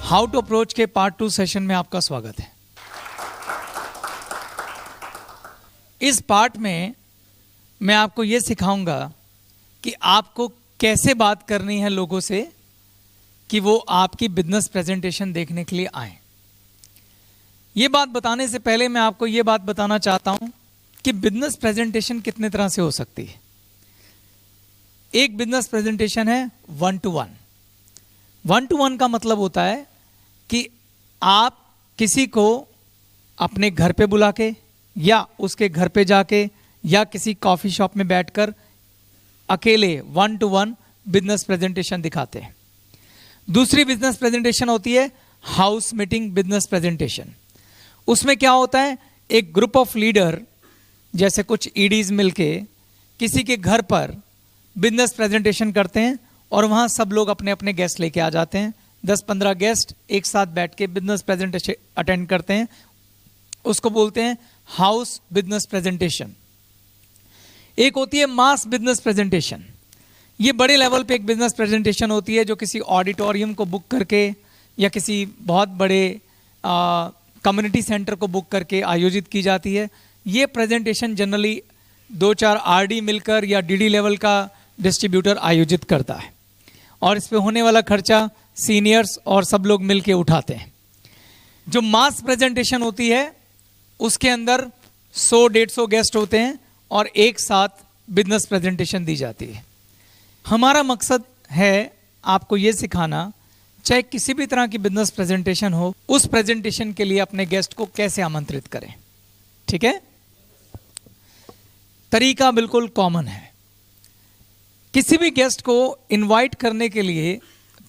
How to approach के part 2 session में आपका स्वागत है। इस पार्ट में मैं आपको यह सिखाऊंगा कि आपको कैसे बात करनी है लोगों से कि वो आपकी बिजनेस प्रेजेंटेशन देखने के लिए आए। ये बात बताने से पहले मैं आपको ये बात बताना चाहता हूं कि बिजनेस प्रेजेंटेशन कितने तरह से हो सकती है। एक बिजनेस प्रेजेंटेशन है 1-to-1। 1-to-1 का मतलब होता है कि आप किसी को अपने घर पे बुला के या उसके घर पे जाके या किसी कॉफी शॉप में बैठकर अकेले 1-to-1 बिजनेस प्रेजेंटेशन दिखाते हैं। दूसरी बिजनेस प्रेजेंटेशन होती है हाउस मीटिंग बिजनेस प्रेजेंटेशन। उसमें क्या होता है, एक ग्रुप ऑफ लीडर जैसे कुछ ईडीज मिलके किसी के घर पर बिजनेस प्रेजेंटेशन करते हैं और वहां सब लोग अपने अपने गेस्ट लेके आ जाते हैं। 10-15 गेस्ट एक साथ बैठ के बिजनेस प्रेजेंटेशन अटेंड करते हैं। उसको बोलते हैं हाउस बिजनेस प्रेजेंटेशन। एक होती है मास बिजनेस प्रेजेंटेशन। ये बड़े लेवल पे एक बिजनेस प्रेजेंटेशन होती है जो किसी ऑडिटोरियम को बुक करके या किसी बहुत बड़े कम्युनिटी सेंटर को बुक करके आयोजित की जाती है। ये प्रेजेंटेशन जनरली 2-4 आरडी मिलकर या डीडी लेवल का डिस्ट्रीब्यूटर आयोजित करता है और इस पे होने वाला खर्चा सीनियर्स और सब लोग मिलके उठाते हैं। जो मास प्रेजेंटेशन होती है उसके अंदर 100-150 गेस्ट होते हैं और एक साथ बिजनेस प्रेजेंटेशन दी जाती है। हमारा मकसद है आपको यह सिखाना, चाहे किसी भी तरह की बिजनेस प्रेजेंटेशन हो, उस प्रेजेंटेशन के लिए अपने गेस्ट को कैसे आमंत्रित करें। ठीक है, तरीका बिल्कुल कॉमन है। किसी भी गेस्ट को इनवाइट करने के लिए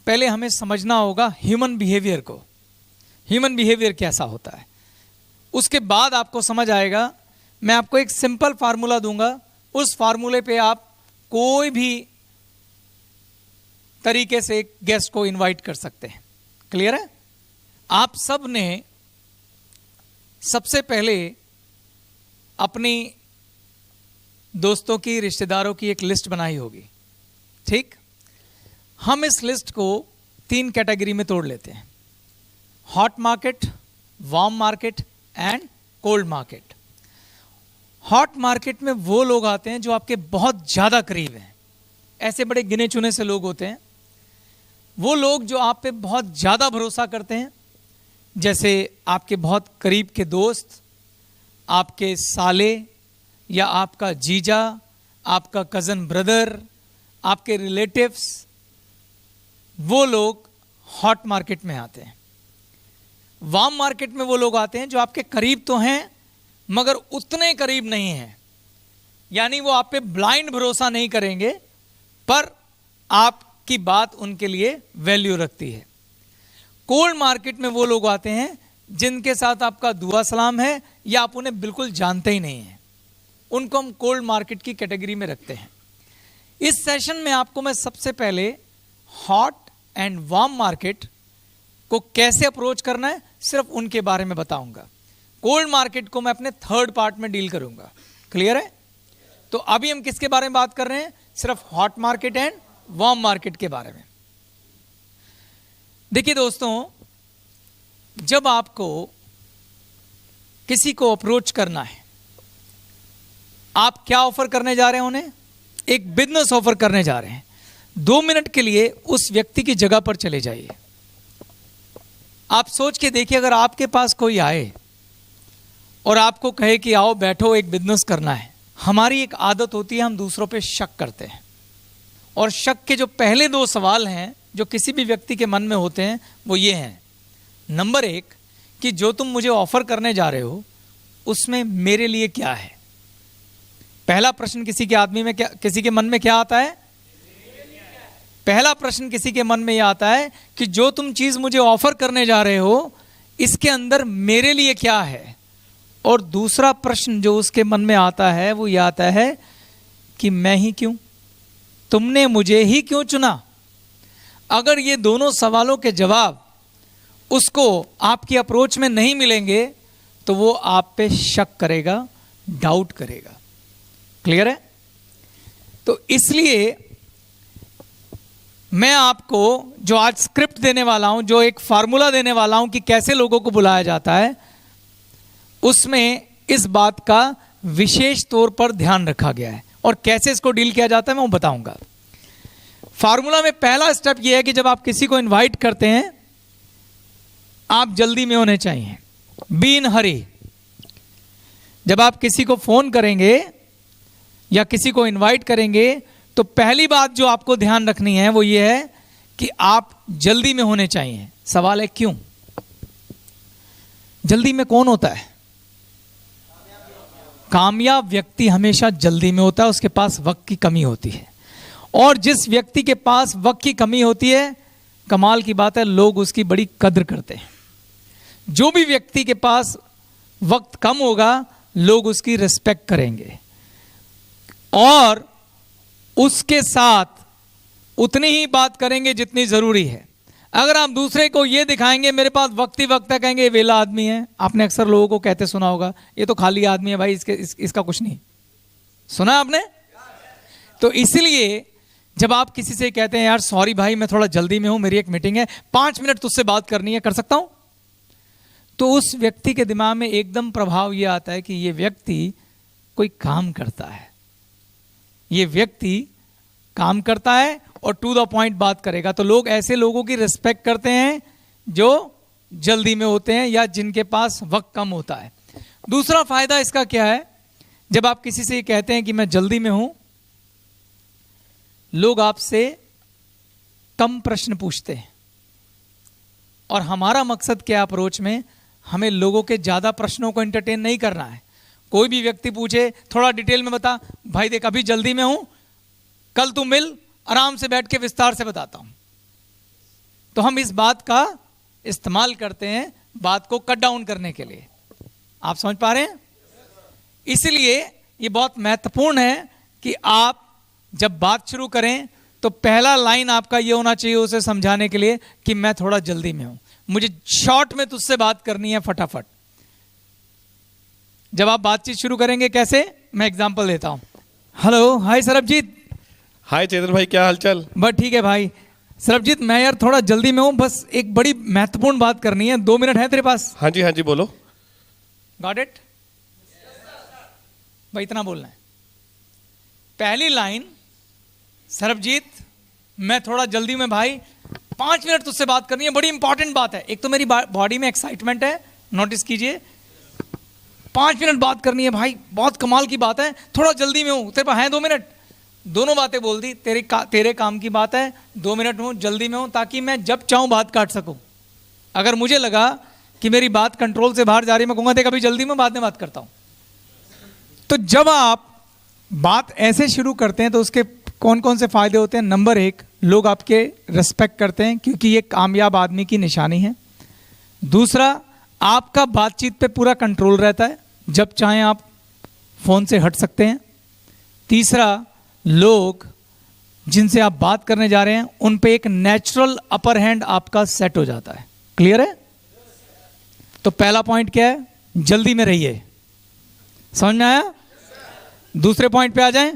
पहले हमें समझना होगा ह्यूमन बिहेवियर को। ह्यूमन बिहेवियर कैसा होता है, उसके बाद आपको समझ आएगा। मैं आपको एक सिंपल फार्मूला दूंगा, उस फार्मूले पे आप कोई भी तरीके से एक गेस्ट को इनवाइट कर सकते हैं। क्लियर है? आप सब ने सबसे पहले अपनी दोस्तों की, रिश्तेदारों की एक लिस्ट बनाई होगी। ठीक, हम इस लिस्ट को 3 कैटेगरी में तोड़ लेते हैं, hot market, warm market and cold market. Hot market में वो लोग आते हैं जो आपके बहुत ज्यादा करीब हैं। ऐसे बड़े गिने चुने से लोग होते हैं, वो लोग जो आप पे बहुत ज्यादा भरोसा करते हैं, जैसे आपके बहुत करीब के दोस्त, आपके साले या आपका जीजा, आपका कजन ब्रदर, आपके रिलेटिव्स, वो लोग हॉट मार्केट में आते हैं। वार्म मार्केट में वो लोग आते हैं जो आपके करीब तो हैं मगर उतने करीब नहीं हैं, यानी वो आप पे ब्लाइंड भरोसा नहीं करेंगे पर आपकी बात उनके लिए वैल्यू रखती है। कोल्ड मार्केट में वो लोग आते हैं जिनके साथ आपका दुआ सलाम है या आप उन्हें बिल्कुल जानते ही नहीं हैं, उनको हम कोल्ड मार्केट की कैटेगरी में रखते हैं। इस सेशन में आपको मैं सबसे पहले हॉट एंड वार्म मार्केट को कैसे अप्रोच करना है सिर्फ उनके बारे में बताऊंगा। कोल्ड मार्केट को मैं अपने 3rd पार्ट में डील करूंगा। क्लियर है? तो अभी हम किसके बारे में बात कर रहे हैं? सिर्फ hot market and warm market के बारे में। देखिए दोस्तों, जब आपको किसी को अप्रोच करना है, आप क्या ऑफर करने जा रहे हैं उन्हें? एक बिजनेस ऑफर करने जा रहे हैं। 2 मिनट के लिए उस व्यक्ति की जगह पर चले जाइए। आप सोच के देखिए, अगर आपके पास कोई आए और आपको कहे कि आओ बैठो एक बिजनेस करना है, हमारी एक आदत होती है, हम दूसरों पे शक करते हैं। और शक के जो पहले 2 सवाल हैं जो किसी भी व्यक्ति के मन में होते हैं वो ये हैं। नंबर 1 कि जो तुम मुझे ऑफर करने जा रहे हो उसमें मेरे लिए क्या है। पहला प्रश्न किसी के मन में क्या आता है? पहला प्रश्न किसी के मन में यह आता है कि जो तुम चीज मुझे ऑफर करने जा रहे हो इसके अंदर मेरे लिए क्या है। और दूसरा प्रश्न जो उसके मन में आता है वो यह आता है कि मैं ही क्यों, तुमने मुझे ही क्यों चुना। अगर ये दोनों सवालों के जवाब उसको आपकी अप्रोच में नहीं मिलेंगे तो वो आप पे शक करेगा, डाउट करेगा। क्लियर है? तो इसलिए मैं आपको जो आज स्क्रिप्ट देने वाला हूं, जो एक फार्मूला देने वाला हूं कि कैसे लोगों को बुलाया जाता है, उसमें इस बात का विशेष तौर पर ध्यान रखा गया है और कैसे इसको डील किया जाता है मैं वो बताऊंगा। फार्मूला में पहला स्टेप यह है कि जब आप किसी को इनवाइट करते हैं, आप जल्दी में होने चाहिए, बी इन हरी। जब आप किसी को फोन करेंगे या किसी को इनवाइट करेंगे तो पहली बात जो आपको ध्यान रखनी है वो ये है कि आप जल्दी में होने चाहिए। सवाल है क्यों? जल्दी में कौन होता है? कामयाब व्यक्ति हमेशा जल्दी में होता है, उसके पास वक्त की कमी होती है। और जिस व्यक्ति के पास वक्त की कमी होती है, कमाल की बात है, लोग उसकी बड़ी कद्र करते हैं। जो भी व्यक्ति के पास वक्त कम होगा, लोग उसकी रिस्पेक्ट करेंगे और उसके साथ उतनी ही बात करेंगे जितनी जरूरी है। अगर आप दूसरे को यह दिखाएंगे मेरे पास वक्त ही वक्त है, कहेंगे वेला आदमी है। आपने अक्सर लोगों को कहते सुना होगा, ये तो खाली आदमी है भाई, इसका कुछ नहीं। सुना आपने? तो इसलिए जब आप किसी से कहते हैं यार सॉरी भाई मैं थोड़ा जल्दी में हूं, मेरी एक मीटिंग है, 5 मिनट तुझसे बात करनी है, कर सकता हूं? तो उस व्यक्ति के दिमाग में एकदम प्रभाव यह आता है कि यह व्यक्ति कोई काम करता है, ये व्यक्ति काम करता है और टू द पॉइंट बात करेगा। तो लोग ऐसे लोगों की रिस्पेक्ट करते हैं जो जल्दी में होते हैं या जिनके पास वक्त कम होता है। दूसरा फायदा इसका क्या है? जब आप किसी से कहते हैं कि मैं जल्दी में हूं, लोग आपसे कम प्रश्न पूछते हैं। और हमारा मकसद क्या अप्रोच में, हमें लोगों के ज्यादा प्रश्नों को एंटरटेन नहीं करना है। कोई भी व्यक्ति पूछे थोड़ा डिटेल में बता, भाई देख अभी जल्दी में हूं, कल तू मिल, आराम से बैठ के विस्तार से बताता हूं। तो हम इस बात का इस्तेमाल करते हैं बात को कट डाउन करने के लिए। आप समझ पा रहे हैं? इसलिए ये बहुत महत्वपूर्ण है कि आप जब बात शुरू करें तो पहला लाइन आपका ये होना चाहिए उसे समझाने के लिए कि मैं थोड़ा जल्दी में हूं, मुझे शॉर्ट में तुझसे बात करनी है फटाफट। जब आप बातचीत शुरू करेंगे कैसे, मैं एग्जांपल देता हूं। हेलो, हाय सरबजीत। हाय चेतन भाई, क्या हालचाल? बस ठीक है भाई। सरबजीत मैं यार थोड़ा जल्दी में हूं, बस एक बड़ी महत्वपूर्ण बात करनी है, 2 मिनट है तेरे पास? हाँ जी बोलो। Got it? भाई इतना बोलना है। पहली लाइन, सरबजीत मैं थोड़ा जल्दी में भाई, 5 मिनट तुझसे बात करनी है, बड़ी इंपॉर्टेंट बात है। एक तो मेरी बॉडी में एक्साइटमेंट है, नोटिस कीजिए, 5 मिनट बात करनी है भाई, बहुत कमाल की बात है, थोड़ा जल्दी में हूं, तेरे पास है 2 मिनट? दोनों बातें बोल दी। तेरे काम की बात है, 2 मिनट हूं, जल्दी में हूं, ताकि मैं जब चाहूं बात काट सकूं। अगर मुझे लगा कि मेरी बात कंट्रोल से बाहर जा रही है, मैं कहूंगा देख अभी जल्दी में, बाद में बात करता हूं। तो जब आप बात ऐसे शुरू करते हैं तो उसके कौन कौन से फायदे होते हैं? नंबर 1, लोग आपके रिस्पेक्ट करते हैं क्योंकि ये कामयाब आदमी की निशानी है। दूसरा, आपका बातचीत पे पूरा कंट्रोल रहता है, जब चाहें आप फोन से हट सकते हैं। तीसरा, लोग जिनसे आप बात करने जा रहे हैं उन पे एक नेचुरल अपर हैंड आपका सेट हो जाता है। क्लियर है? तो पहला पॉइंट क्या है? जल्दी में रहिए। समझ में आया? दूसरे पॉइंट पे आ जाएं।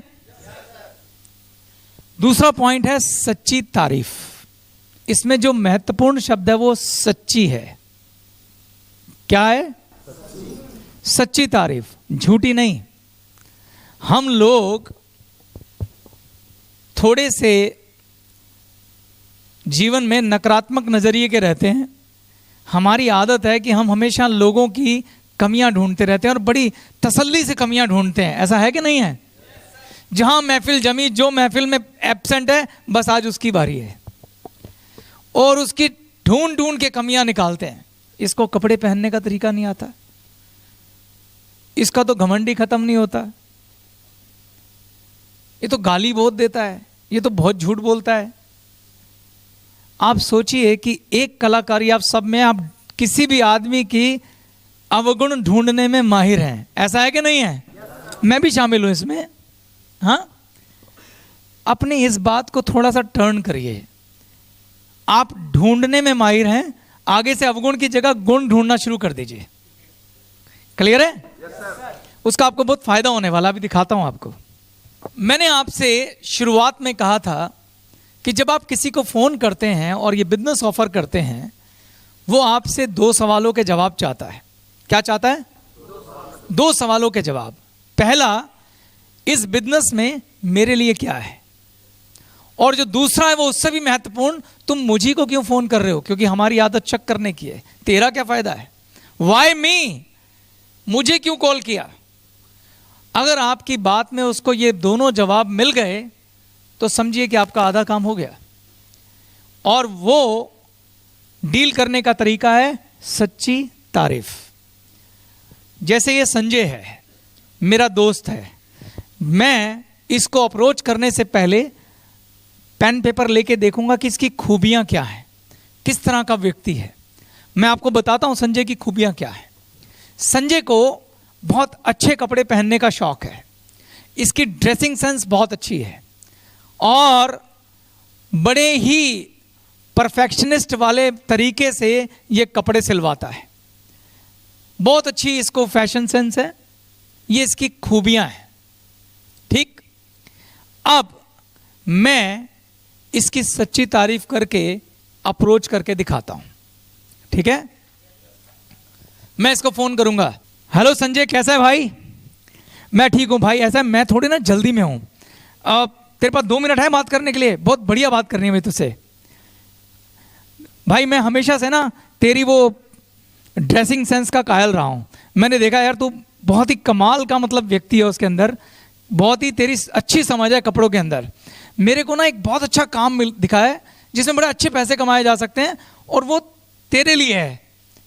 दूसरा पॉइंट है सच्ची तारीफ। इसमें जो महत्वपूर्ण शब्द है वो सच्ची है। क्या है? सच्ची तारीफ, झूठी नहीं। हम लोग थोड़े से जीवन में नकारात्मक नजरिए के रहते हैं। हमारी आदत है कि हम हमेशा लोगों की कमियां ढूंढते रहते हैं और बड़ी तसल्ली से कमियां ढूंढते हैं। ऐसा है कि नहीं है? जहां महफिल जमी, जो महफिल में एब्सेंट है, बस आज उसकी बारी है, और उसकी ढूंढ ढूंढ के कमियां निकालते हैं। इसको कपड़े पहनने का तरीका नहीं आता, इसका तो घमंडी खत्म नहीं होता, ये तो गाली बहुत देता है, ये तो बहुत झूठ बोलता है। आप सोचिए कि एक कलाकारी आप सब में, आप किसी भी आदमी की अवगुण ढूंढने में माहिर हैं। ऐसा है कि नहीं है? मैं भी शामिल हूं इसमें। हाँ, अपनी इस बात को थोड़ा सा टर्न करिए। आप ढूंढने में माहिर हैं, आगे से अवगुण की जगह गुण ढूंढना शुरू कर दीजिए। क्लियर है? उसका आपको बहुत फायदा होने वाला, अभी दिखाता हूं आपको। मैंने आपसे शुरुआत में कहा था कि जब आप किसी को फ़ोन करते हैं और ये बिजनेस ऑफर करते हैं, वो आपसे 2 सवालों के जवाब चाहता है। क्या चाहता है? 2 सवालों के जवाब। पहला, इस बिजनेस में मेरे लिए क्या है, और जो दूसरा है वो उससे भी महत्वपूर्ण, तुम मुझी को क्यों फोन कर रहे हो, क्योंकि हमारी आदत चेक करने की है, तेरा क्या फायदा है, वाई मी, मुझे क्यों कॉल किया। अगर आपकी बात में उसको ये दोनों जवाब मिल गए तो समझिए कि आपका आधा काम हो गया। और वो डील करने का तरीका है सच्ची तारीफ। जैसे ये संजय है, मेरा दोस्त है, मैं इसको अप्रोच करने से पहले पेन पेपर लेके देखूंगा कि इसकी खूबियां क्या हैं, किस तरह का व्यक्ति है। मैं आपको बताता हूं संजय की खूबियां क्या है। संजय को बहुत अच्छे कपड़े पहनने का शौक है, इसकी ड्रेसिंग सेंस बहुत अच्छी है, और बड़े ही परफेक्शनिस्ट वाले तरीके से ये कपड़े सिलवाता है। बहुत अच्छी इसको फैशन सेंस है, ये इसकी खूबियां हैं। ठीक, अब मैं इसकी सच्ची तारीफ करके अप्रोच करके दिखाता हूं। ठीक है, मैं इसको फोन करूंगा। हेलो संजय, कैसा है भाई? मैं ठीक हूं भाई। ऐसा है, मैं थोड़ी ना जल्दी में हूं, तेरे पास 2 मिनट है बात करने के लिए? बहुत बढ़िया बात करनी है भाई तुझसे। भाई मैं हमेशा से ना तेरी वो ड्रेसिंग सेंस का कायल रहा हूं। मैंने देखा यार तू बहुत ही कमाल का मतलब व्यक्ति है, उसके अंदर बहुत ही तेरी अच्छी समझ है कपड़ों के अंदर। मेरे को ना एक बहुत अच्छा काम दिखा है जिसमें बड़े अच्छे पैसे कमाए जा सकते हैं, और वो तेरे लिए है,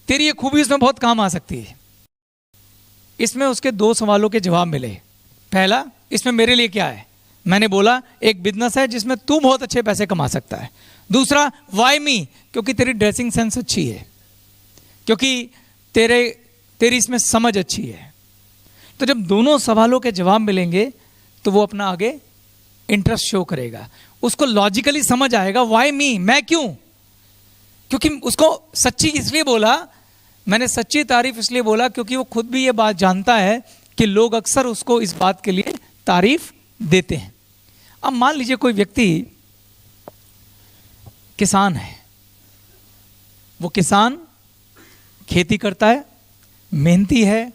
तेरी ये खूबी इसमें बहुत काम आ सकती है। इसमें उसके 2 सवालों के जवाब मिले। पहला, इसमें मेरे लिए क्या है? मैंने बोला एक बिजनेस है जिसमें तू बहुत अच्छे पैसे कमा सकता है। दूसरा, वाई मी, क्योंकि तेरी ड्रेसिंग सेंस अच्छी है, क्योंकि तेरी इसमें समझ अच्छी है। तो जब दोनों सवालों के जवाब मिलेंगे तो वो अपना आगे इंटरेस्ट शो करेगा, उसको लॉजिकली समझ आएगा वाई मी, मैं क्यों। क्योंकि उसको सच्ची इसलिए बोला, मैंने सच्ची तारीफ इसलिए बोला क्योंकि वो खुद भी ये बात जानता है कि लोग अक्सर उसको इस बात के लिए तारीफ देते हैं। अब मान लीजिए कोई व्यक्ति किसान है, वो किसान खेती करता है, मेहनती है,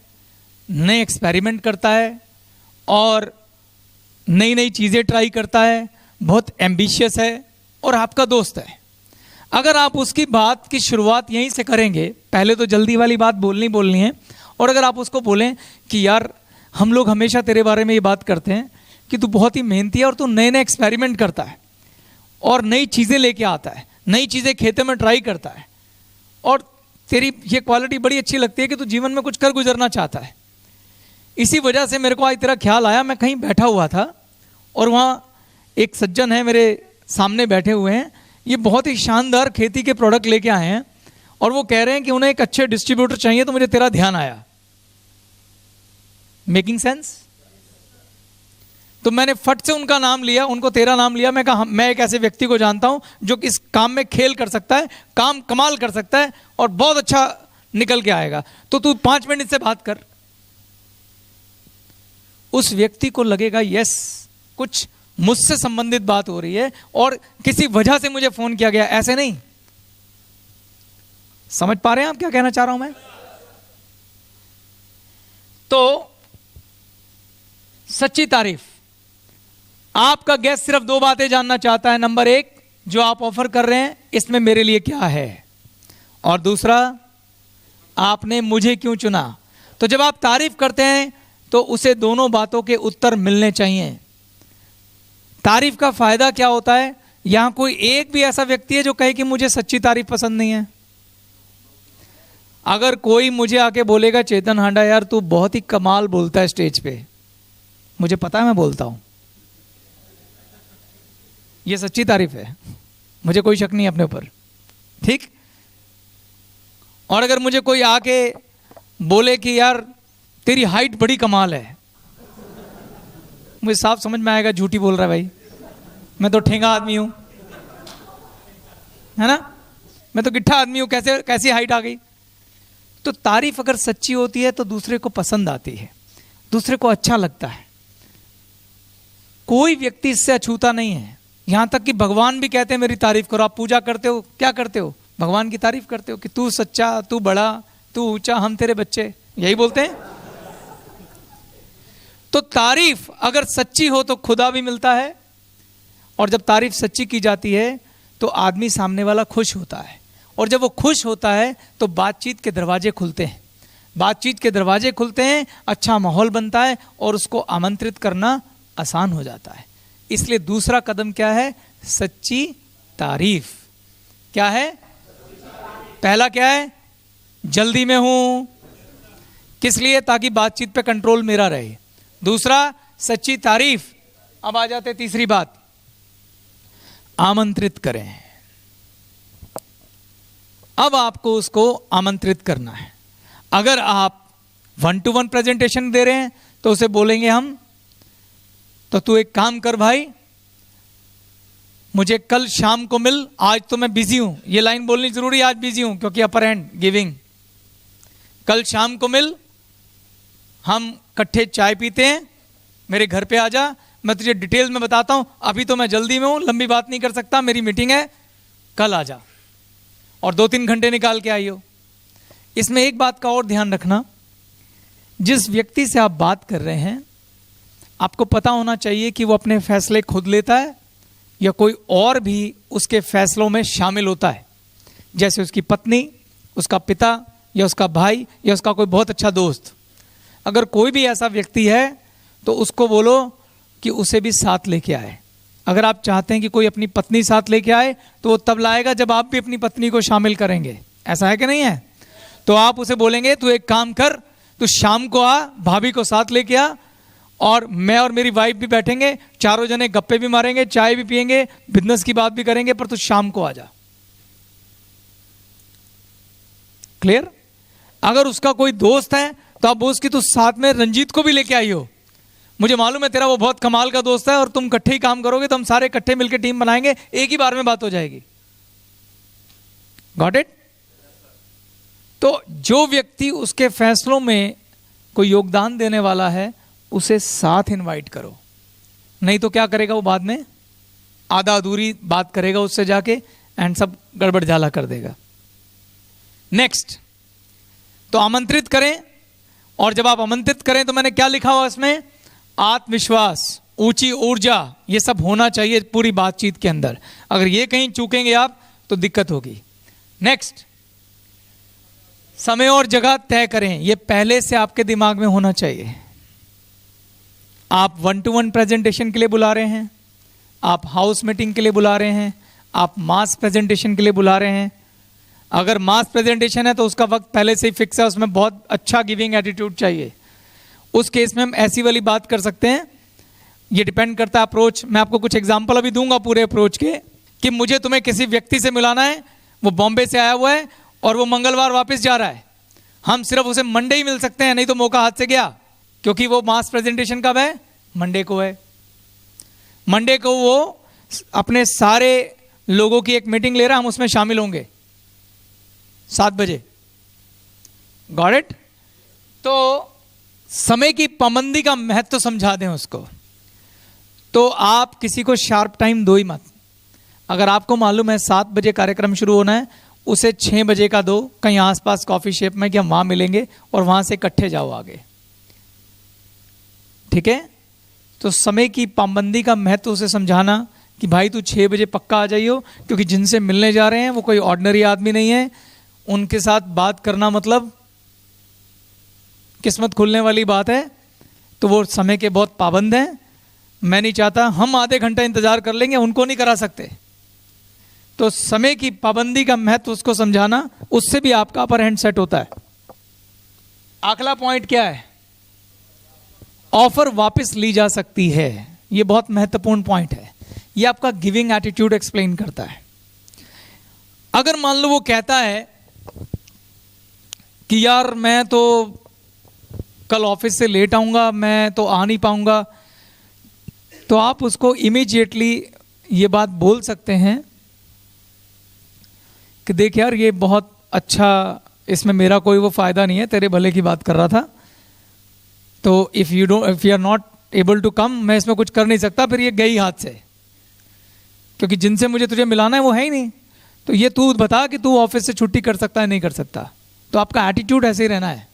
नए एक्सपेरिमेंट करता है और नई नई चीज़ें ट्राई करता है, बहुत एम्बिशियस है और आपका दोस्त है। अगर आप उसकी बात की शुरुआत यहीं से करेंगे, पहले तो जल्दी वाली बात बोलनी है, और अगर आप उसको बोलें कि यार हम लोग हमेशा तेरे बारे में ये बात करते हैं कि तू बहुत ही मेहनती है और तू नए नए एक्सपेरिमेंट करता है और नई चीज़ें लेके आता है, नई चीज़ें खेतों में ट्राई करता है, और तेरी ये क्वालिटी बड़ी अच्छी लगती है कि तू जीवन में कुछ कर गुजरना चाहता है। इसी वजह से मेरे को आज तेरा ख्याल आया। मैं कहीं बैठा हुआ था और वहाँ एक सज्जन है मेरे सामने बैठे हुए हैं, ये बहुत ही शानदार खेती के प्रोडक्ट लेके आए हैं और वो कह रहे हैं कि उन्हें एक अच्छे डिस्ट्रीब्यूटर चाहिए, तो मुझे तेरा ध्यान आया। Making sense? तो मैंने फट से उनका नाम लिया, उनको तेरा नाम लिया। मैं कहा मैं एक ऐसे व्यक्ति को जानता हूं जो इस काम में खेल कर सकता है, काम कमाल कर सकता है और बहुत अच्छा निकल के आएगा, तो तू 5 मिनट से बात कर। उस व्यक्ति को लगेगा यस, कुछ मुझसे संबंधित बात हो रही है और किसी वजह से मुझे फोन किया गया। ऐसे नहीं, समझ पा रहे हैं आप क्या कहना चाह रहा हूं मैं? तो सच्ची तारीफ, आपका गेस्ट सिर्फ 2 बातें जानना चाहता है। नंबर 1, जो आप ऑफर कर रहे हैं इसमें मेरे लिए क्या है, और दूसरा, आपने मुझे क्यों चुना। तो जब आप तारीफ करते हैं तो उसे दोनों बातों के उत्तर मिलने चाहिए। तारीफ का फायदा क्या होता है? यहां कोई एक भी ऐसा व्यक्ति है जो कहे कि मुझे सच्ची तारीफ पसंद नहीं है? अगर कोई मुझे आके बोलेगा चेतन हांडा यार तू बहुत ही कमाल बोलता है स्टेज पे, मुझे पता है मैं बोलता हूं, ये सच्ची तारीफ है, मुझे कोई शक नहीं अपने ऊपर, ठीक। और अगर मुझे कोई आके बोले कि यार तेरी हाइट बड़ी कमाल है, मुझे साफ समझ में आएगा झूठी बोल रहा है भाई, मैं तो ठेंगा आदमी हूं, है ना, मैं तो गिट्ठा आदमी हूं, कैसी हाइट आ गई। तो तारीफ अगर सच्ची होती है तो दूसरे को पसंद आती है, दूसरे को अच्छा लगता है। कोई व्यक्ति इससे अछूता नहीं है। यहां तक कि भगवान भी कहते हैं मेरी तारीफ करो। आप पूजा करते हो, क्या करते हो? भगवान की तारीफ करते हो कि तू सच्चा, तू बड़ा, तू ऊंचा, हम तेरे बच्चे, यही बोलते हैं। तो तारीफ अगर सच्ची हो तो खुदा भी मिलता है, और जब तारीफ सच्ची की जाती है तो आदमी सामने वाला खुश होता है, और जब वो खुश होता है तो बातचीत के दरवाजे खुलते हैं। बातचीत के दरवाजे खुलते हैं, अच्छा माहौल बनता है, और उसको आमंत्रित करना आसान हो जाता है। इसलिए दूसरा कदम क्या है? सच्ची तारीफ। क्या है? पहला क्या है? जल्दी में हूं, किस लिए? ताकि बातचीत पे कंट्रोल मेरा रहे। दूसरा सच्ची तारीफ। अब आ जाते तीसरी बात, आमंत्रित करें। अब आपको उसको आमंत्रित करना है। अगर आप 1-to-1 प्रेजेंटेशन दे रहे हैं तो उसे बोलेंगे हम, तो तू एक काम कर भाई, मुझे कल शाम को मिल, आज तो मैं बिजी हूं। ये लाइन बोलनी जरूरी है, आज बिजी हूं क्योंकि अपर हैंड गिविंग। कल शाम को मिल, हम इकट्ठे चाय पीते हैं, मेरे घर पे आ जा, मैं तुझे डिटेल्स में बताता हूं। अभी तो मैं जल्दी में हूं, लंबी बात नहीं कर सकता, मेरी मीटिंग है, कल आ जा, और 2-3 घंटे निकाल के आइयो। इसमें एक बात का और ध्यान रखना, जिस व्यक्ति से आप बात कर रहे हैं आपको पता होना चाहिए कि वो अपने फैसले खुद लेता है या कोई और भी उसके फैसलों में शामिल होता है, जैसे उसकी पत्नी, उसका पिता, या उसका भाई, या उसका कोई बहुत अच्छा दोस्त। अगर कोई भी ऐसा व्यक्ति है तो उसको बोलो कि उसे भी साथ लेके आए। अगर आप चाहते हैं कि कोई अपनी पत्नी साथ लेके आए तो वो तब लाएगा जब आप भी अपनी पत्नी को शामिल करेंगे। ऐसा है कि नहीं है? तो आप उसे बोलेंगे तू एक काम कर, तू शाम को आ, भाभी को साथ लेके आ, और मैं और मेरी वाइफ भी बैठेंगे, चारों जने गप्पे भी मारेंगे, चाय भी पिएंगे, बिजनेस की बात भी करेंगे, पर तू शाम को आ जा। क्लियर? अगर उसका कोई दोस्त है तो आप बोल कि तू साथ में रंजीत को भी लेके आई हो, मुझे मालूम है तेरा वो बहुत कमाल का दोस्त है, और तुम इकट्ठे ही काम करोगे तो हम सारे इकट्ठे मिलकर टीम बनाएंगे, एक ही बार में बात हो जाएगी। Got it? तो जो व्यक्ति उसके फैसलों में कोई योगदान देने वाला है उसे साथ इनवाइट करो, नहीं तो क्या करेगा वो बाद में आधा अधूरी बात करेगा उससे जाके, एंड सब गड़बड़ झाला कर देगा। नेक्स्ट, तो आमंत्रित करें, और जब आप आमंत्रित करें तो मैंने क्या लिखा हुआ इसमें? आत्मविश्वास, ऊंची ऊर्जा, ये सब होना चाहिए पूरी बातचीत के अंदर। अगर ये कहीं चूकेंगे आप तो दिक्कत होगी। नेक्स्ट, समय और जगह तय करें, ये पहले से आपके दिमाग में होना चाहिए। आप 1-to-1 प्रेजेंटेशन के लिए बुला रहे हैं, आप हाउस मीटिंग के लिए बुला रहे हैं, आप मास प्रेजेंटेशन के लिए बुला रहे हैं। अगर मास प्रेजेंटेशन है तो उसका वक्त पहले से ही फिक्स है, उसमें बहुत अच्छा गिविंग एटीट्यूड चाहिए। उस केस में हम ऐसी वाली बात कर सकते हैं, ये डिपेंड करता है अप्रोच। मैं आपको कुछ एग्जांपल अभी दूंगा पूरे अप्रोच के, कि मुझे तुम्हें किसी व्यक्ति से मिलाना है, वो बॉम्बे से आया हुआ है और वो मंगलवार वापस जा रहा है, हम सिर्फ उसे मंडे ही मिल सकते हैं, नहीं तो मौका हाथ से गया, क्योंकि वो मास प्रेजेंटेशन कब है? मंडे को है। मंडे को वो अपने सारे लोगों की एक मीटिंग ले रहा है, हम उसमें शामिल होंगे 7 बजे। Got it? तो समय की पाबंदी का महत्व समझा दें उसको। तो आप किसी को शार्प टाइम दो ही मत। अगर आपको मालूम है 7 बजे कार्यक्रम शुरू होना है, उसे 6 बजे का दो, कहीं आसपास कॉफी शेप में, कि हम वहां मिलेंगे और वहां से इकट्ठे जाओ आगे। ठीक है? तो समय की पाबंदी का महत्व उसे समझाना कि भाई तू 6 बजे पक्का आ जाइयो, क्योंकि जिनसे मिलने जा रहे हैं वो कोई ऑर्डिनरी आदमी नहीं है, उनके साथ बात करना मतलब किस्मत खुलने वाली बात है। तो वो समय के बहुत पाबंद हैं। मैं नहीं चाहता, हम आधे घंटा इंतजार कर लेंगे, उनको नहीं करा सकते। तो समय की पाबंदी का महत्व उसको समझाना, उससे भी आपका अपर हैंड सेट होता है। अगला पॉइंट क्या है? ऑफर वापस ली जा सकती है। यह बहुत महत्वपूर्ण पॉइंट है। यह आपका गिविंग एटीट्यूड एक्सप्लेन करता है। अगर मान लो वो कहता है कि यार मैं तो कल ऑफिस से लेट आऊंगा, मैं तो आ नहीं पाऊंगा, तो आप उसको इमीडिएटली ये बात बोल सकते हैं कि देख यार ये बहुत अच्छा, इसमें मेरा कोई वो फायदा नहीं है, तेरे भले की बात कर रहा था, तो if you are not able to come, मैं इसमें कुछ कर नहीं सकता, फिर ये गई हाथ से। क्योंकि जिनसे मुझे तुझे मिलाना है वो है ही नहीं। तो ये तू बता कि तू ऑफिस से छुट्टी कर सकता है नहीं कर सकता। तो आपका एटीट्यूड ऐसे ही रहना है,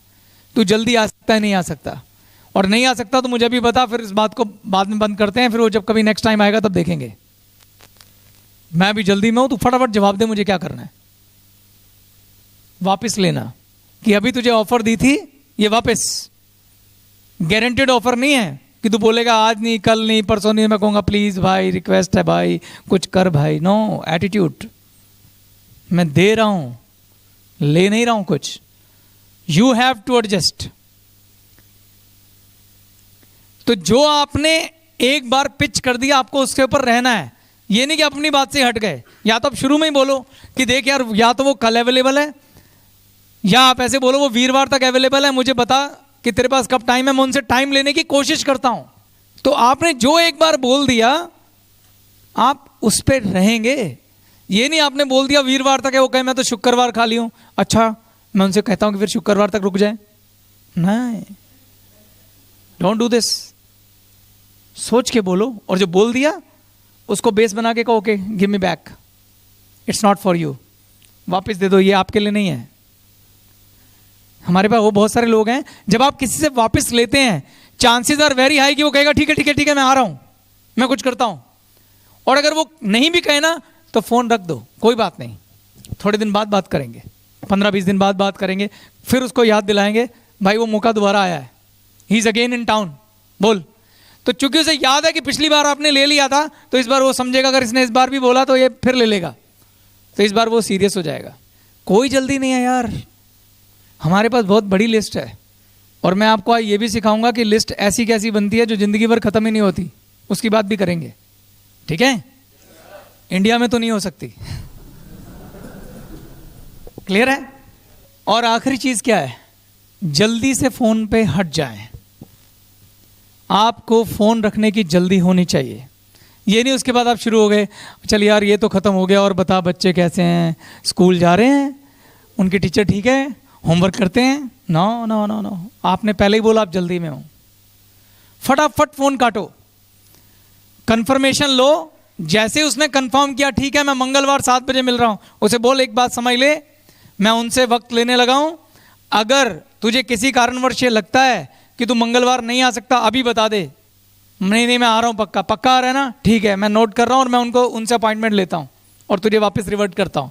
तू जल्दी आ सकता है नहीं आ सकता, और नहीं आ सकता तो मुझे भी बता, फिर इस बात को बाद में बंद करते हैं, फिर वो जब कभी नेक्स्ट टाइम आएगा तब देखेंगे। मैं भी जल्दी में हूं, तू फटाफट जवाब दे मुझे क्या करना है। वापस लेना कि अभी तुझे ऑफर दी थी ये वापस, गारंटेड ऑफर नहीं है कि तू बोलेगा आज नहीं कल नहीं परसों नहीं, मैं कहूँगा प्लीज भाई रिक्वेस्ट है भाई कुछ कर भाई। नो, एटीट्यूड, मैं दे रहा हूं, ले नहीं रहा हूं कुछ। You have to adjust. तो जो आपने एक बार पिच कर दिया आपको उसके ऊपर रहना है, ये नहीं कि अपनी बात से हट गए। या तो आप शुरू में ही बोलो कि देख यार, या तो वो कल अवेलेबल है, या आप ऐसे बोलो वो वीरवार तक अवेलेबल है, मुझे बता कि तेरे पास कब टाइम है, मैं उनसे टाइम लेने की कोशिश करता हूं। तो आपने जो एक बार बोल दिया आप उस पर रहेंगे। ये नहीं आपने बोल दिया वीरवार तक है, वो कहे मैं तो शुक्रवार खाली हूं, अच्छा मैं उनसे कहता हूं कि फिर शुक्रवार तक रुक जाए। नहीं, डोंट डू दिस। सोच के बोलो, और जो बोल दिया उसको बेस बना के कहो okay give me back, it's not for you, वापस दे दो, ये आपके लिए नहीं है। हमारे पास वो बहुत सारे लोग हैं, जब आप किसी से वापस लेते हैं चांसेस आर वेरी हाई कि वो कहेगा ठीक है ठीक है ठीक है मैं आ रहा हूं, मैं कुछ करता हूं। और अगर वो नहीं भी कहे ना तो फोन रख दो, कोई बात नहीं, थोड़े दिन बाद बात करेंगे, 15-20 दिन बाद बात करेंगे, फिर उसको याद दिलाएंगे भाई वो मौका दोबारा आया है, he is again in town, बोल। तो चूंकि उसे याद है कि पिछली बार आपने ले लिया था, तो इस बार वो समझेगा अगर इसने इस बार भी बोला तो ये फिर ले लेगा, तो इस बार वो सीरियस हो जाएगा। कोई जल्दी नहीं है यार, हमारे पास बहुत बड़ी लिस्ट है, और मैं आपको आज ये भी सिखाऊंगा कि लिस्ट ऐसी कैसी बनती है जो जिंदगी भर खत्म ही नहीं होती, उसकी बात भी करेंगे, ठीक है। इंडिया में तो नहीं हो सकती, क्लियर है। और आखिरी चीज क्या है, जल्दी से फोन पे हट जाएं। आपको फोन रखने की जल्दी होनी चाहिए। ये नहीं उसके बाद आप शुरू हो गए चल यार ये तो खत्म हो गया, और बता बच्चे कैसे हैं, स्कूल जा रहे हैं, उनके टीचर ठीक है, होमवर्क करते हैं। नो नो नो नो, आपने पहले ही बोला आप जल्दी में हो, फटाफट फोन काटो, कंफर्मेशन लो। जैसे उसने कंफर्म किया ठीक है मैं मंगलवार 7 बजे मिल रहा हूं, उसे बोल एक बात समझ ले, मैं उनसे वक्त लेने लगा हूं, अगर तुझे किसी कारणवश ये लगता है कि तू मंगलवार नहीं आ सकता अभी बता दे, नहीं नहीं मैं आ रहा हूं, पक्का पक्का आ रहा है ना, ठीक है मैं नोट कर रहा हूं और मैं उनको उनसे अपॉइंटमेंट लेता हूं और तुझे वापस रिवर्ट करता हूं।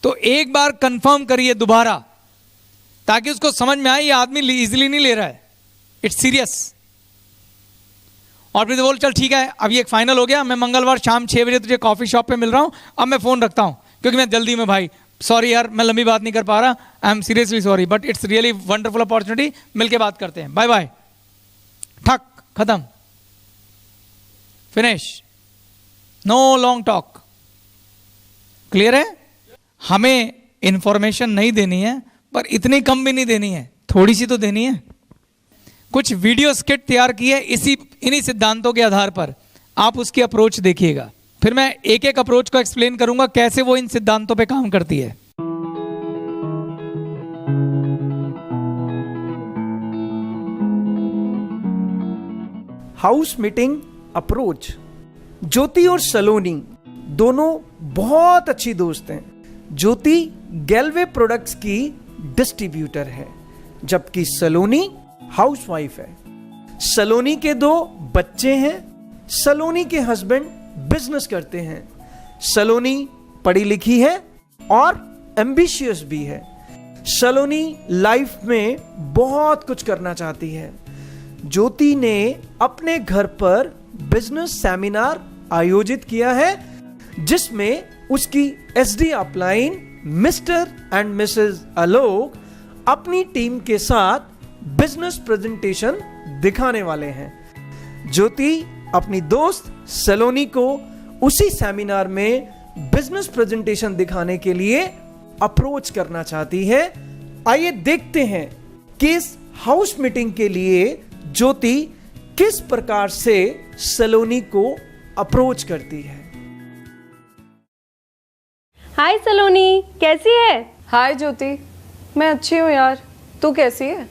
तो एक बार कंफर्म करिए दोबारा, ताकि उसको समझ में आए ये आदमी इजीली नहीं ले रहा है, इट्स सीरियस। और फिर बोल चल ठीक है अब ये एक फाइनल हो गया, मैं मंगलवार शाम 6 बजे तुझे कॉफी शॉप पे मिल रहा हूं, अब मैं फोन रखता हूं क्योंकि मैं जल्दी में, भाई सॉरी यार मैं लंबी बात नहीं कर पा रहा, I am seriously sorry but it's really wonderful opportunity, मिलके बात करते हैं, बाय बाय, ठक खत्म, finish, no long talk. Clear है। हमें इंफॉर्मेशन नहीं देनी है, पर इतनी कम भी नहीं देनी है, थोड़ी सी तो देनी है। कुछ वीडियो स्किट तैयार की है इन्हीं सिद्धांतों के आधार पर, आप उसकी अप्रोच देखिएगा, फिर मैं एक एक अप्रोच को एक्सप्लेन करूंगा कैसे वो इन सिद्धांतों पे काम करती है। House meeting approach. ज्योति और सलोनी दोनों बहुत अच्छी दोस्त हैं। ज्योति गैलवे प्रोडक्ट्स की डिस्ट्रीब्यूटर है, जबकि सलोनी हाउसवाइफ है। सलोनी के 2 बच्चे हैं। सलोनी के हस्बैंड बिजनेस करते हैं। सलोनी पढ़ी लिखी है और एम्बिशियस भी है। सलोनी लाइफ में बहुत कुछ करना चाहती है। ज्योति ने अपने घर पर बिजनेस सेमिनार आयोजित किया है, जिसमें उसकी SD upline mister and Mrs Alok अपनी टीम के साथ बिजनेस प्रेजेंटेशन दिखाने वाले हैं। ज्योति अपनी दोस्त सलोनी को उसी सेमिनार में बिजनेस प्रेजेंटेशन दिखाने के लिए अप्रोच करना चाहती है। आइए देखते हैं कि इस हाउस मीटिंग के लिए ज्योति किस प्रकार से सलोनी को अप्रोच करती है। हाय सलोनी, कैसी है? हाय ज्योति, मैं अच्छी हूँ यार, तू कैसी है?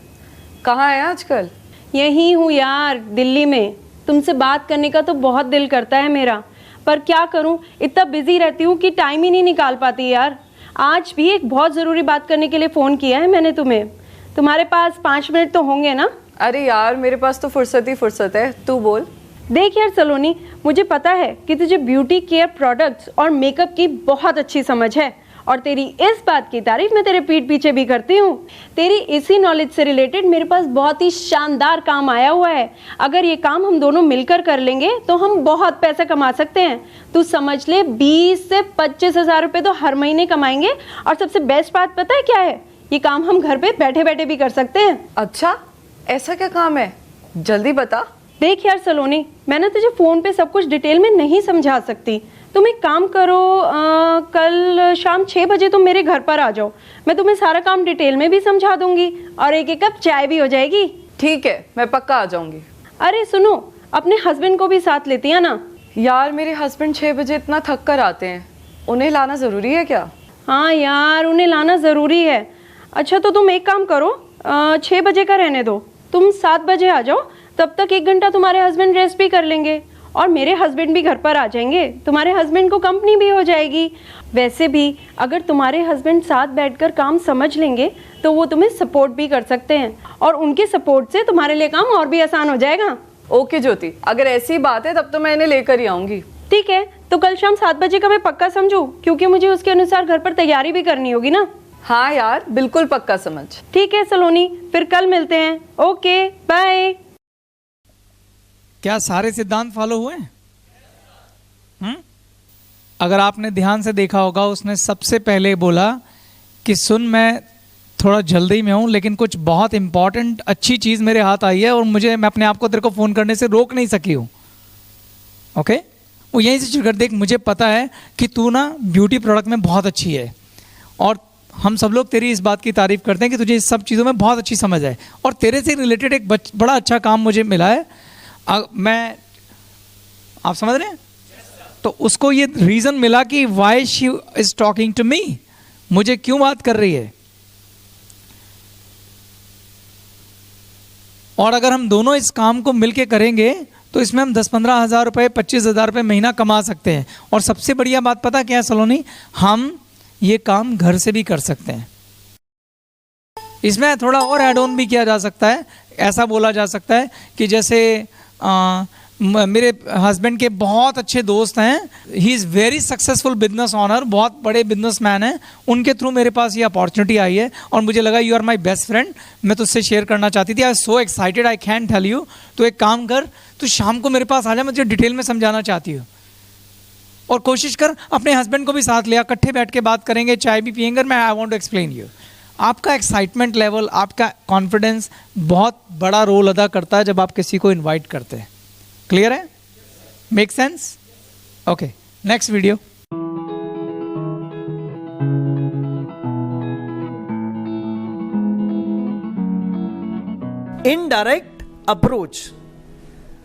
कहाँ है आजकल? यही हूँ यार, दिल्ली में। तुमसे बात करने का तो बहुत दिल करता है मेरा, पर क्या करूं, इतना बिजी रहती हूं कि टाइम ही नहीं निकाल पाती यार। आज भी एक बहुत ज़रूरी बात करने के लिए फ़ोन किया है मैंने तुम्हें। तुम्हारे पास 5 मिनट तो होंगे ना? अरे यार मेरे पास तो फुर्सत ही फुर्सत है, तू बोल। देख यार सलोनी, मुझे पता है कि तुझे ब्यूटी केयर प्रोडक्ट्स और मेकअप की बहुत अच्छी समझ है और तेरी इस बात की तारीफ मैं तेरे पीठ पीछे भी करती हूँ। तेरी इसी नॉलेज से रिलेटेड मेरे पास बहुत ही शानदार काम आया हुआ है। अगर ये काम हम दोनों मिलकर कर लेंगे तो हम बहुत पैसा कमा सकते हैं। तू समझ ले 20 से 25 हज़ार रुपये तो हर महीने कमाएंगे। और सबसे बेस्ट बात पता है क्या है? ये काम हम घर पे बैठे बैठे भी कर सकते हैं। अच्छा, ऐसा क्या काम है, जल्दी बता। देख यार सलोनी, मैं ना तुझे फ़ोन पे सब कुछ डिटेल में नहीं समझा सकती। तुम एक काम करो, कल शाम 6 बजे तुम मेरे घर पर आ जाओ। मैं तुम्हें सारा काम डिटेल में भी समझा दूंगी और एक कप चाय भी हो जाएगी। ठीक है, मैं पक्का आ जाऊंगी। अरे सुनो, अपने हस्बैंड को भी साथ लेती है ना? यार मेरे हस्बैंड 6 बजे इतना थक कर आते हैं, उन्हें लाना ज़रूरी है क्या? हाँ यार, उन्हें लाना ज़रूरी है। अच्छा तो तुम एक काम करो, 6 बजे का रहने दो, तुम 7 बजे आ जाओ। तब तक 1 घंटा तुम्हारे हस्बैंड रेस्ट भी कर लेंगे और मेरे हस्बैंड भी घर पर आ जाएंगे। तुम्हारे हस्बैंड को कंपनी भी हो जाएगी। वैसे भी अगर तुम्हारे हस्बैंड साथ बैठकर काम समझ लेंगे तो वो तुम्हें सपोर्ट भी कर सकते हैं और उनके सपोर्ट से तुम्हारे लिए काम और भी आसान हो जाएगा। ओके ज्योति, अगर ऐसी बात है तब तो मैं इन्हें लेकर ही आऊंगी। ठीक है, तो कल शाम 7 बजे का मैं पक्का समझूं, क्योंकि मुझे उसके अनुसार घर पर तैयारी भी करनी होगी ना। हाँ यार, बिल्कुल पक्का समझ। ठीक है सलोनी, फिर कल मिलते हैं। Okay bye. क्या सारे सिद्धांत फॉलो हुए? अगर आपने ध्यान से देखा होगा, उसने सबसे पहले बोला कि सुन, मैं थोड़ा जल्दी में हूं लेकिन कुछ बहुत इंपॉर्टेंट अच्छी चीज मेरे हाथ आई है और मैं अपने आप को तेरे को फोन करने से रोक नहीं सकी हूं। ओके, वो यहीं से शुरू कर। देख, मुझे पता है कि तू ना ब्यूटी प्रोडक्ट में बहुत अच्छी है और हम सब लोग तेरी इस बात की तारीफ करते हैं कि तुझे इस सब चीज़ों में बहुत अच्छी समझ है और तेरे से रिलेटेड एक बड़ा अच्छा काम मुझे मिला है। आप समझ रहे हैं? तो उसको ये रीजन मिला कि why she is talking to me, मुझे क्यों बात कर रही है। और अगर हम दोनों इस काम को मिलके करेंगे तो इसमें हम 10-15 हज़ार रुपये, 25 हज़ार रुपये महीना कमा सकते हैं। और सबसे बढ़िया बात पता क्या है सलोनी, हम ये काम घर से भी कर सकते हैं। इसमें थोड़ा और ऐड ऑन भी किया जा सकता है। ऐसा बोला जा सकता है कि जैसे मेरे हस्बैंड के बहुत अच्छे दोस्त हैं, he is very successful business honour, बहुत बड़े बिजनेसमैन हैं, उनके थ्रू मेरे पास ये अपॉर्चुनिटी आई है और मुझे लगा you are my best friend, मैं तुझसे शेयर करना चाहती थी। I so excited, I can tell you. तो एक काम कर, तू शाम को मेरे पास आ जा, मैं तुझे डिटेल में समझाना चाहती हूँ। और कोशिश कर अपने हस्बैंड को भी साथ लिया, इकट्ठे बैठ के बात करेंगे, चाय भी पियेंगे। मैं I want to explain you. आपका एक्साइटमेंट लेवल, आपका कॉन्फिडेंस बहुत बड़ा रोल अदा करता है जब आप किसी को इनवाइट करते हैं। क्लियर है? Make sense? Okay, next video. Indirect approach.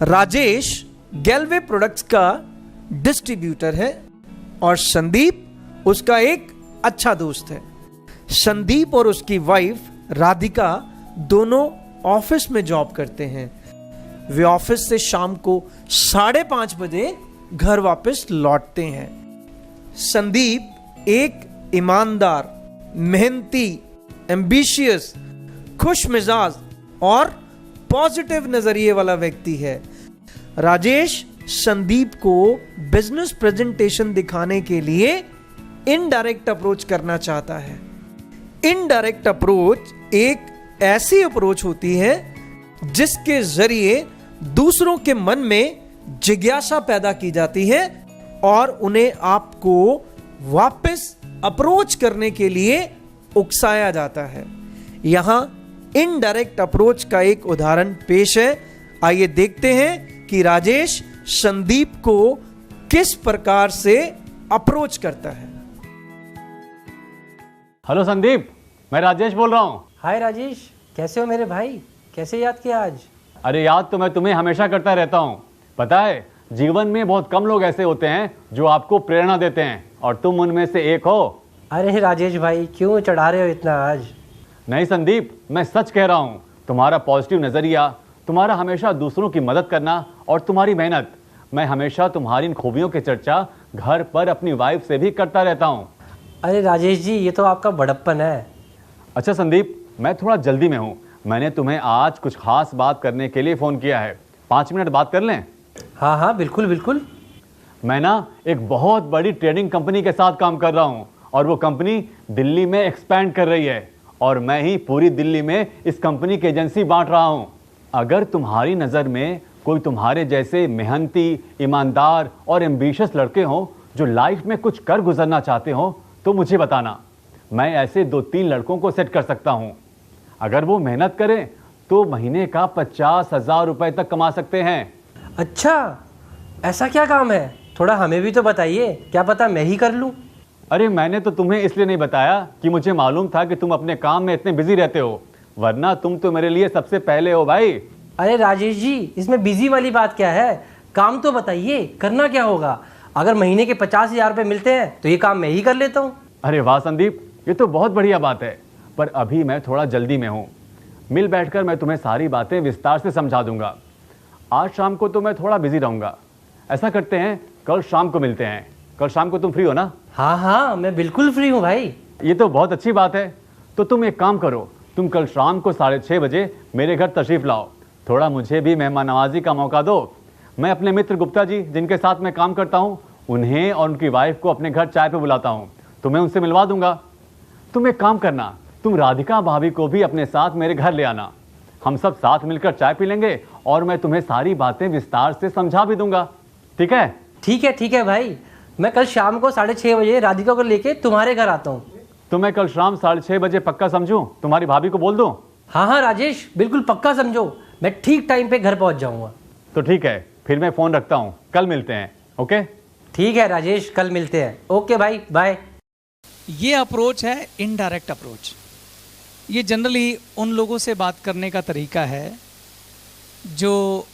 Rajesh Galway products का डिस्ट्रीब्यूटर है और संदीप उसका एक अच्छा दोस्त है। संदीप और उसकी वाइफ राधिका दोनों ऑफिस में जॉब करते हैं। वे ऑफिस से शाम को 5:30 बजे घर वापस लौटते हैं। संदीप एक ईमानदार, मेहनती, एम्बिशियस, खुश मिजाज और पॉजिटिव नजरिए वाला व्यक्ति है। राजेश संदीप को बिजनेस प्रेजेंटेशन दिखाने के लिए इनडायरेक्ट अप्रोच करना चाहता है। इनडायरेक्ट अप्रोच एक ऐसी अप्रोच होती है जिसके जरिए दूसरों के मन में जिज्ञासा पैदा की जाती है और उन्हें आपको वापस अप्रोच करने के लिए उकसाया जाता है। यहां इनडायरेक्ट अप्रोच का एक उदाहरण पेश है। आइए देखते हैं कि राजेश संदीप को किस प्रकार से अप्रोच करता है। हेलो संदीप, मैं राजेश बोल रहा हूँ। हाय राजेश, कैसे हो मेरे भाई? कैसे याद किया आज? अरे याद तो मैं तुम्हें हमेशा करता रहता हूँ। पता है, जीवन में बहुत कम लोग ऐसे होते हैं जो आपको प्रेरणा देते हैं और तुम उनमें से एक हो। अरे राजेश भाई, क्यों चढ़ा रहे हो इतना आज? नहीं संदीप, मैं सच कह रहा हूँ। तुम्हारा पॉजिटिव नजरिया, तुम्हारा हमेशा दूसरों की मदद करना और तुम्हारी मेहनत मैं हमेशा तुम्हारी इन खूबियों की चर्चा घर पर अपनी वाइफ से भी करता रहता हूँ। अरे राजेश जी, ये तो आपका बड़प्पन है। अच्छा संदीप, मैं थोड़ा जल्दी में हूँ। मैंने तुम्हें आज कुछ खास बात करने के लिए फ़ोन किया है। 5 मिनट बात कर लें? हाँ हाँ, बिल्कुल बिल्कुल। मैं ना एक बहुत बड़ी ट्रेडिंग कंपनी के साथ काम कर रहा हूँ और वो कंपनी दिल्ली में एक्सपैंड कर रही है और मैं ही पूरी दिल्ली में इस कंपनी की एजेंसी बांट रहा हूँ। अगर तुम्हारी नज़र में कोई तुम्हारे जैसे मेहनती, ईमानदार और एम्बिशियस लड़के हों जो लाइफ में कुछ कर गुजरना चाहते हो तो मुझे बताना। मैं ऐसे 2-3 लड़कों को सेट कर सकता हूँ। अगर वो मेहनत करें तो महीने का 50,000 रुपए तक कमा सकते हैं। अच्छा, ऐसा क्या काम है? थोड़ा हमें भी तो बताइए, क्या पता मैं ही कर लूँ। अरे मैंने तो तुम्हें इसलिए नहीं बताया कि मुझे मालूम था कि तुम अपने काम में इतने बिजी रहते हो, वरना तुम तो मेरे लिए सबसे पहले हो भाई। अरे राजेश जी, इसमें बिजी वाली बात क्या है? काम तो बताइए, करना क्या होगा? अगर महीने के 50,000 रुपये मिलते हैं तो ये काम मैं ही कर लेता हूँ। अरे वाह संदीप, ये तो बहुत बढ़िया बात है, पर अभी मैं थोड़ा जल्दी में हूँ। मिल बैठकर मैं तुम्हें सारी बातें विस्तार से समझा दूंगा। आज शाम को तो मैं थोड़ा बिजी रहूंगा। ऐसा करते हैं, कल शाम को मिलते हैं। कल शाम को तुम फ्री हो ना? हाँ हाँ, मैं बिल्कुल फ्री हूँ भाई। ये तो बहुत अच्छी बात है। तो तुम एक काम करो, तुम कल शाम को 6:30 बजे मेरे घर तशरीफ लाओ। थोड़ा मुझे भी मेहमान नवाजी का मौका दो। मैं अपने मित्र गुप्ता जी, जिनके साथ मैं काम करता हूँ, उन्हें और उनकी वाइफ को अपने घर चाय पे बुलाता हूँ। तुम्हें उनसे मिलवा दूंगा। तुम एक काम करना, तुम राधिका भाभी को भी अपने साथ मेरे घर ले आना। हम सब साथ मिलकर चाय पी लेंगे और मैं तुम्हें सारी बातें विस्तार से समझा भी दूंगा। ठीक है? ठीक है भाई, मैं कल शाम को 6:30 बजे राधिका को लेके तुम्हारे घर आता हूँ। तो मैं कल शाम 6:30 बजे पक्का समझूं? तुम्हारी भाभी को बोल दूं? हाँ हाँ राजेश, बिल्कुल पक्का समझो, मैं ठीक टाइम पे घर पहुँच जाऊँगा। तो ठीक है, फिर मैं फ़ोन रखता हूँ, कल मिलते हैं। ओके? ठीक है राजेश, कल मिलते हैं। ओके भाई, बाय। ये अप्रोच है इनडायरेक्ट अप्रोच। ये जनरली उन लोगों से बात करने का तरीका है जो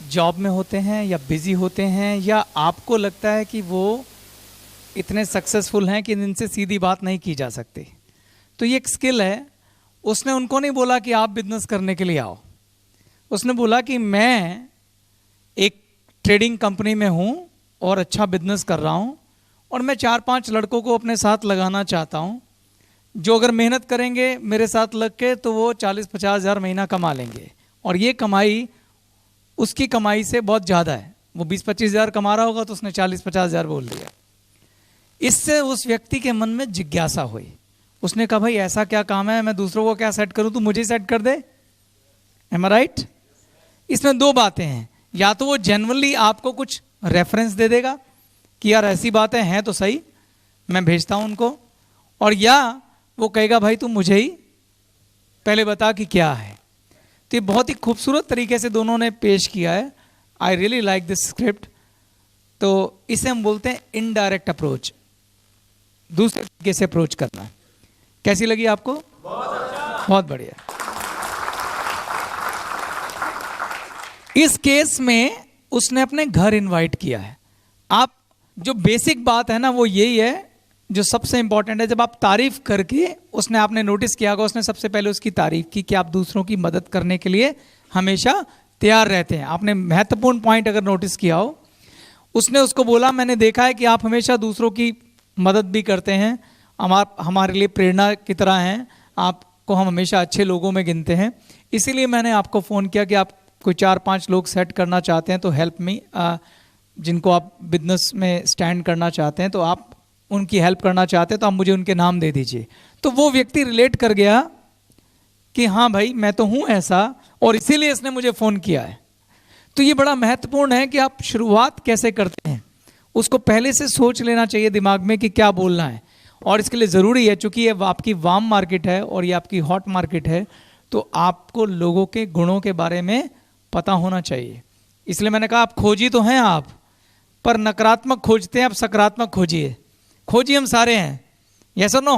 जॉब में होते हैं या बिजी होते हैं, या आपको लगता है कि वो इतने सक्सेसफुल हैं कि इनसे सीधी बात नहीं की जा सकती। तो ये एक स्किल है। उसने उनको नहीं बोला कि आप बिजनेस करने के लिए आओ, उसने बोला कि मैं एक ट्रेडिंग कंपनी में हूँ और अच्छा बिजनेस कर रहा हूँ और मैं 4-5 लड़कों को अपने साथ लगाना चाहता हूँ जो अगर मेहनत करेंगे मेरे साथ लग के तो वो 40-50 हज़ार महीना कमा लेंगे। और ये कमाई उसकी कमाई से बहुत ज़्यादा है। वो 20-25 हज़ार कमा रहा होगा तो उसने 40-50 हज़ार बोल दिया। इससे उस व्यक्ति के मन में जिज्ञासा हुई। उसने कहा भाई ऐसा क्या काम है, मैं दूसरों को क्या सेट करूं, तू मुझे सेट कर दे। एम आई राइट? इसमें 2 बातें हैं, या तो वो जेन्युइनली आपको कुछ रेफरेंस दे देगा कि यार ऐसी बातें हैं तो सही, मैं भेजता हूं उनको, और या वो कहेगा भाई तू मुझे ही पहले बता कि क्या है। तो ये बहुत ही खूबसूरत तरीके से दोनों ने पेश किया है। I really like this script. तो इसे हम बोलते हैं इनडायरेक्ट अप्रोच, दूसरे तरीके से अप्रोच करना। कैसी लगी आपको? बहुत बढ़िया। इस केस में उसने अपने घर इनवाइट किया है। आप जो बेसिक बात है ना वो यही है जो सबसे इंपॉर्टेंट है। जब आप तारीफ करके, उसने आपने नोटिस किया होगा, उसने सबसे पहले उसकी तारीफ की कि आप दूसरों की मदद करने के लिए हमेशा तैयार रहते हैं। आपने महत्वपूर्ण पॉइंट अगर नोटिस किया हो, उसने उसको बोला मैंने देखा है कि आप हमेशा दूसरों की मदद भी करते हैं, हमारे लिए प्रेरणा की तरह हैं, आपको हम हमेशा अच्छे लोगों में गिनते हैं, इसीलिए मैंने आपको फ़ोन किया कि आप कोई 4-5 लोग सेट करना चाहते हैं तो हेल्प मी, जिनको आप बिजनेस में स्टैंड करना चाहते हैं, तो आप उनकी हेल्प करना चाहते हैं तो आप मुझे उनके नाम दे दीजिए। तो वो व्यक्ति रिलेट कर गया कि हाँ भाई मैं तो हूँ ऐसा, और इसीलिए इसने मुझे फ़ोन किया है। तो ये बड़ा महत्वपूर्ण है कि आप शुरुआत कैसे करते हैं, उसको पहले से सोच लेना चाहिए दिमाग में कि क्या बोलना है। और इसके लिए ज़रूरी है, चूँकि ये आपकी वार्म मार्केट है और ये आपकी हॉट मार्केट है, तो आपको लोगों के गुणों के बारे में पता होना चाहिए। इसलिए मैंने कहा आप खोजी तो हैं आप, पर नकारात्मक खोजते हैं, आप सकारात्मक खोजिए। खोजी हम सारे हैं, यस और नो?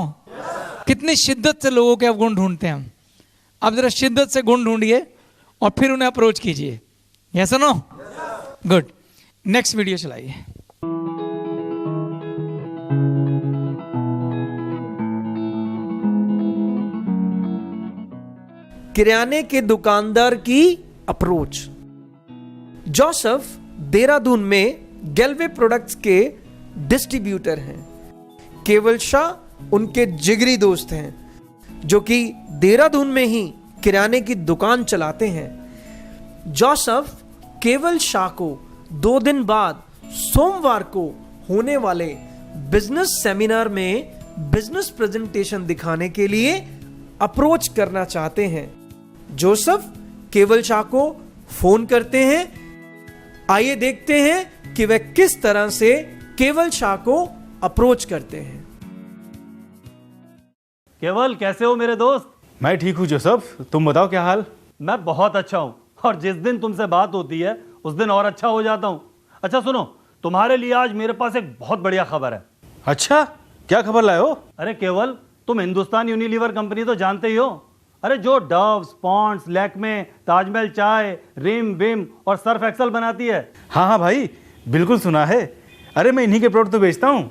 कितनी शिद्दत से लोगों के आप गुण ढूंढते हैं हम। आप जरा शिद्दत से गुण ढूंढिए और फिर उन्हें अप्रोच कीजिए, यस और नो? गुड। नेक्स्ट वीडियो चलाइए। किराने के दुकानदार की अप्रोच। जोसेफ देहरादून में गैल्वे प्रोडक्ट्स के डिस्ट्रीब्यूटर हैं। केवल शाह उनके जिगरी दोस्त हैं जो कि देहरादून में ही किराने की दुकान चलाते हैं। जोसेफ केवल शाह को 2 दिन बाद सोमवार को होने वाले बिजनेस सेमिनार में बिजनेस प्रेजेंटेशन दिखाने के लिए अप्रोच करना चाहते हैं। जोसेफ केवल शाह को फोन करते हैं। आइए देखते हैं कि वह किस तरह से केवल शाह को अप्रोच करते हैं। केवल, कैसे हो मेरे दोस्त? मैं ठीक हूँ जोसेफ, तुम बताओ क्या हाल? मैं बहुत अच्छा हूँ, और जिस दिन तुमसे बात होती है उस दिन और अच्छा हो जाता हूँ। अच्छा सुनो, तुम्हारे लिए आज मेरे पास एक बहुत बढ़िया खबर है। अच्छा, क्या खबर लाए हो? अरे केवल, तुम हिंदुस्तान यूनिलीवर कंपनी तो जानते ही हो। अरे जो डव, पॉन्ड्स, लैक्मे, ताजमहल चाय, रिम विम और सर्फ एक्सल बनाती है। हाँ हाँ भाई, बिल्कुल सुना है। अरे मैं इन्हीं के प्रोडक्ट तो बेचता हूँ।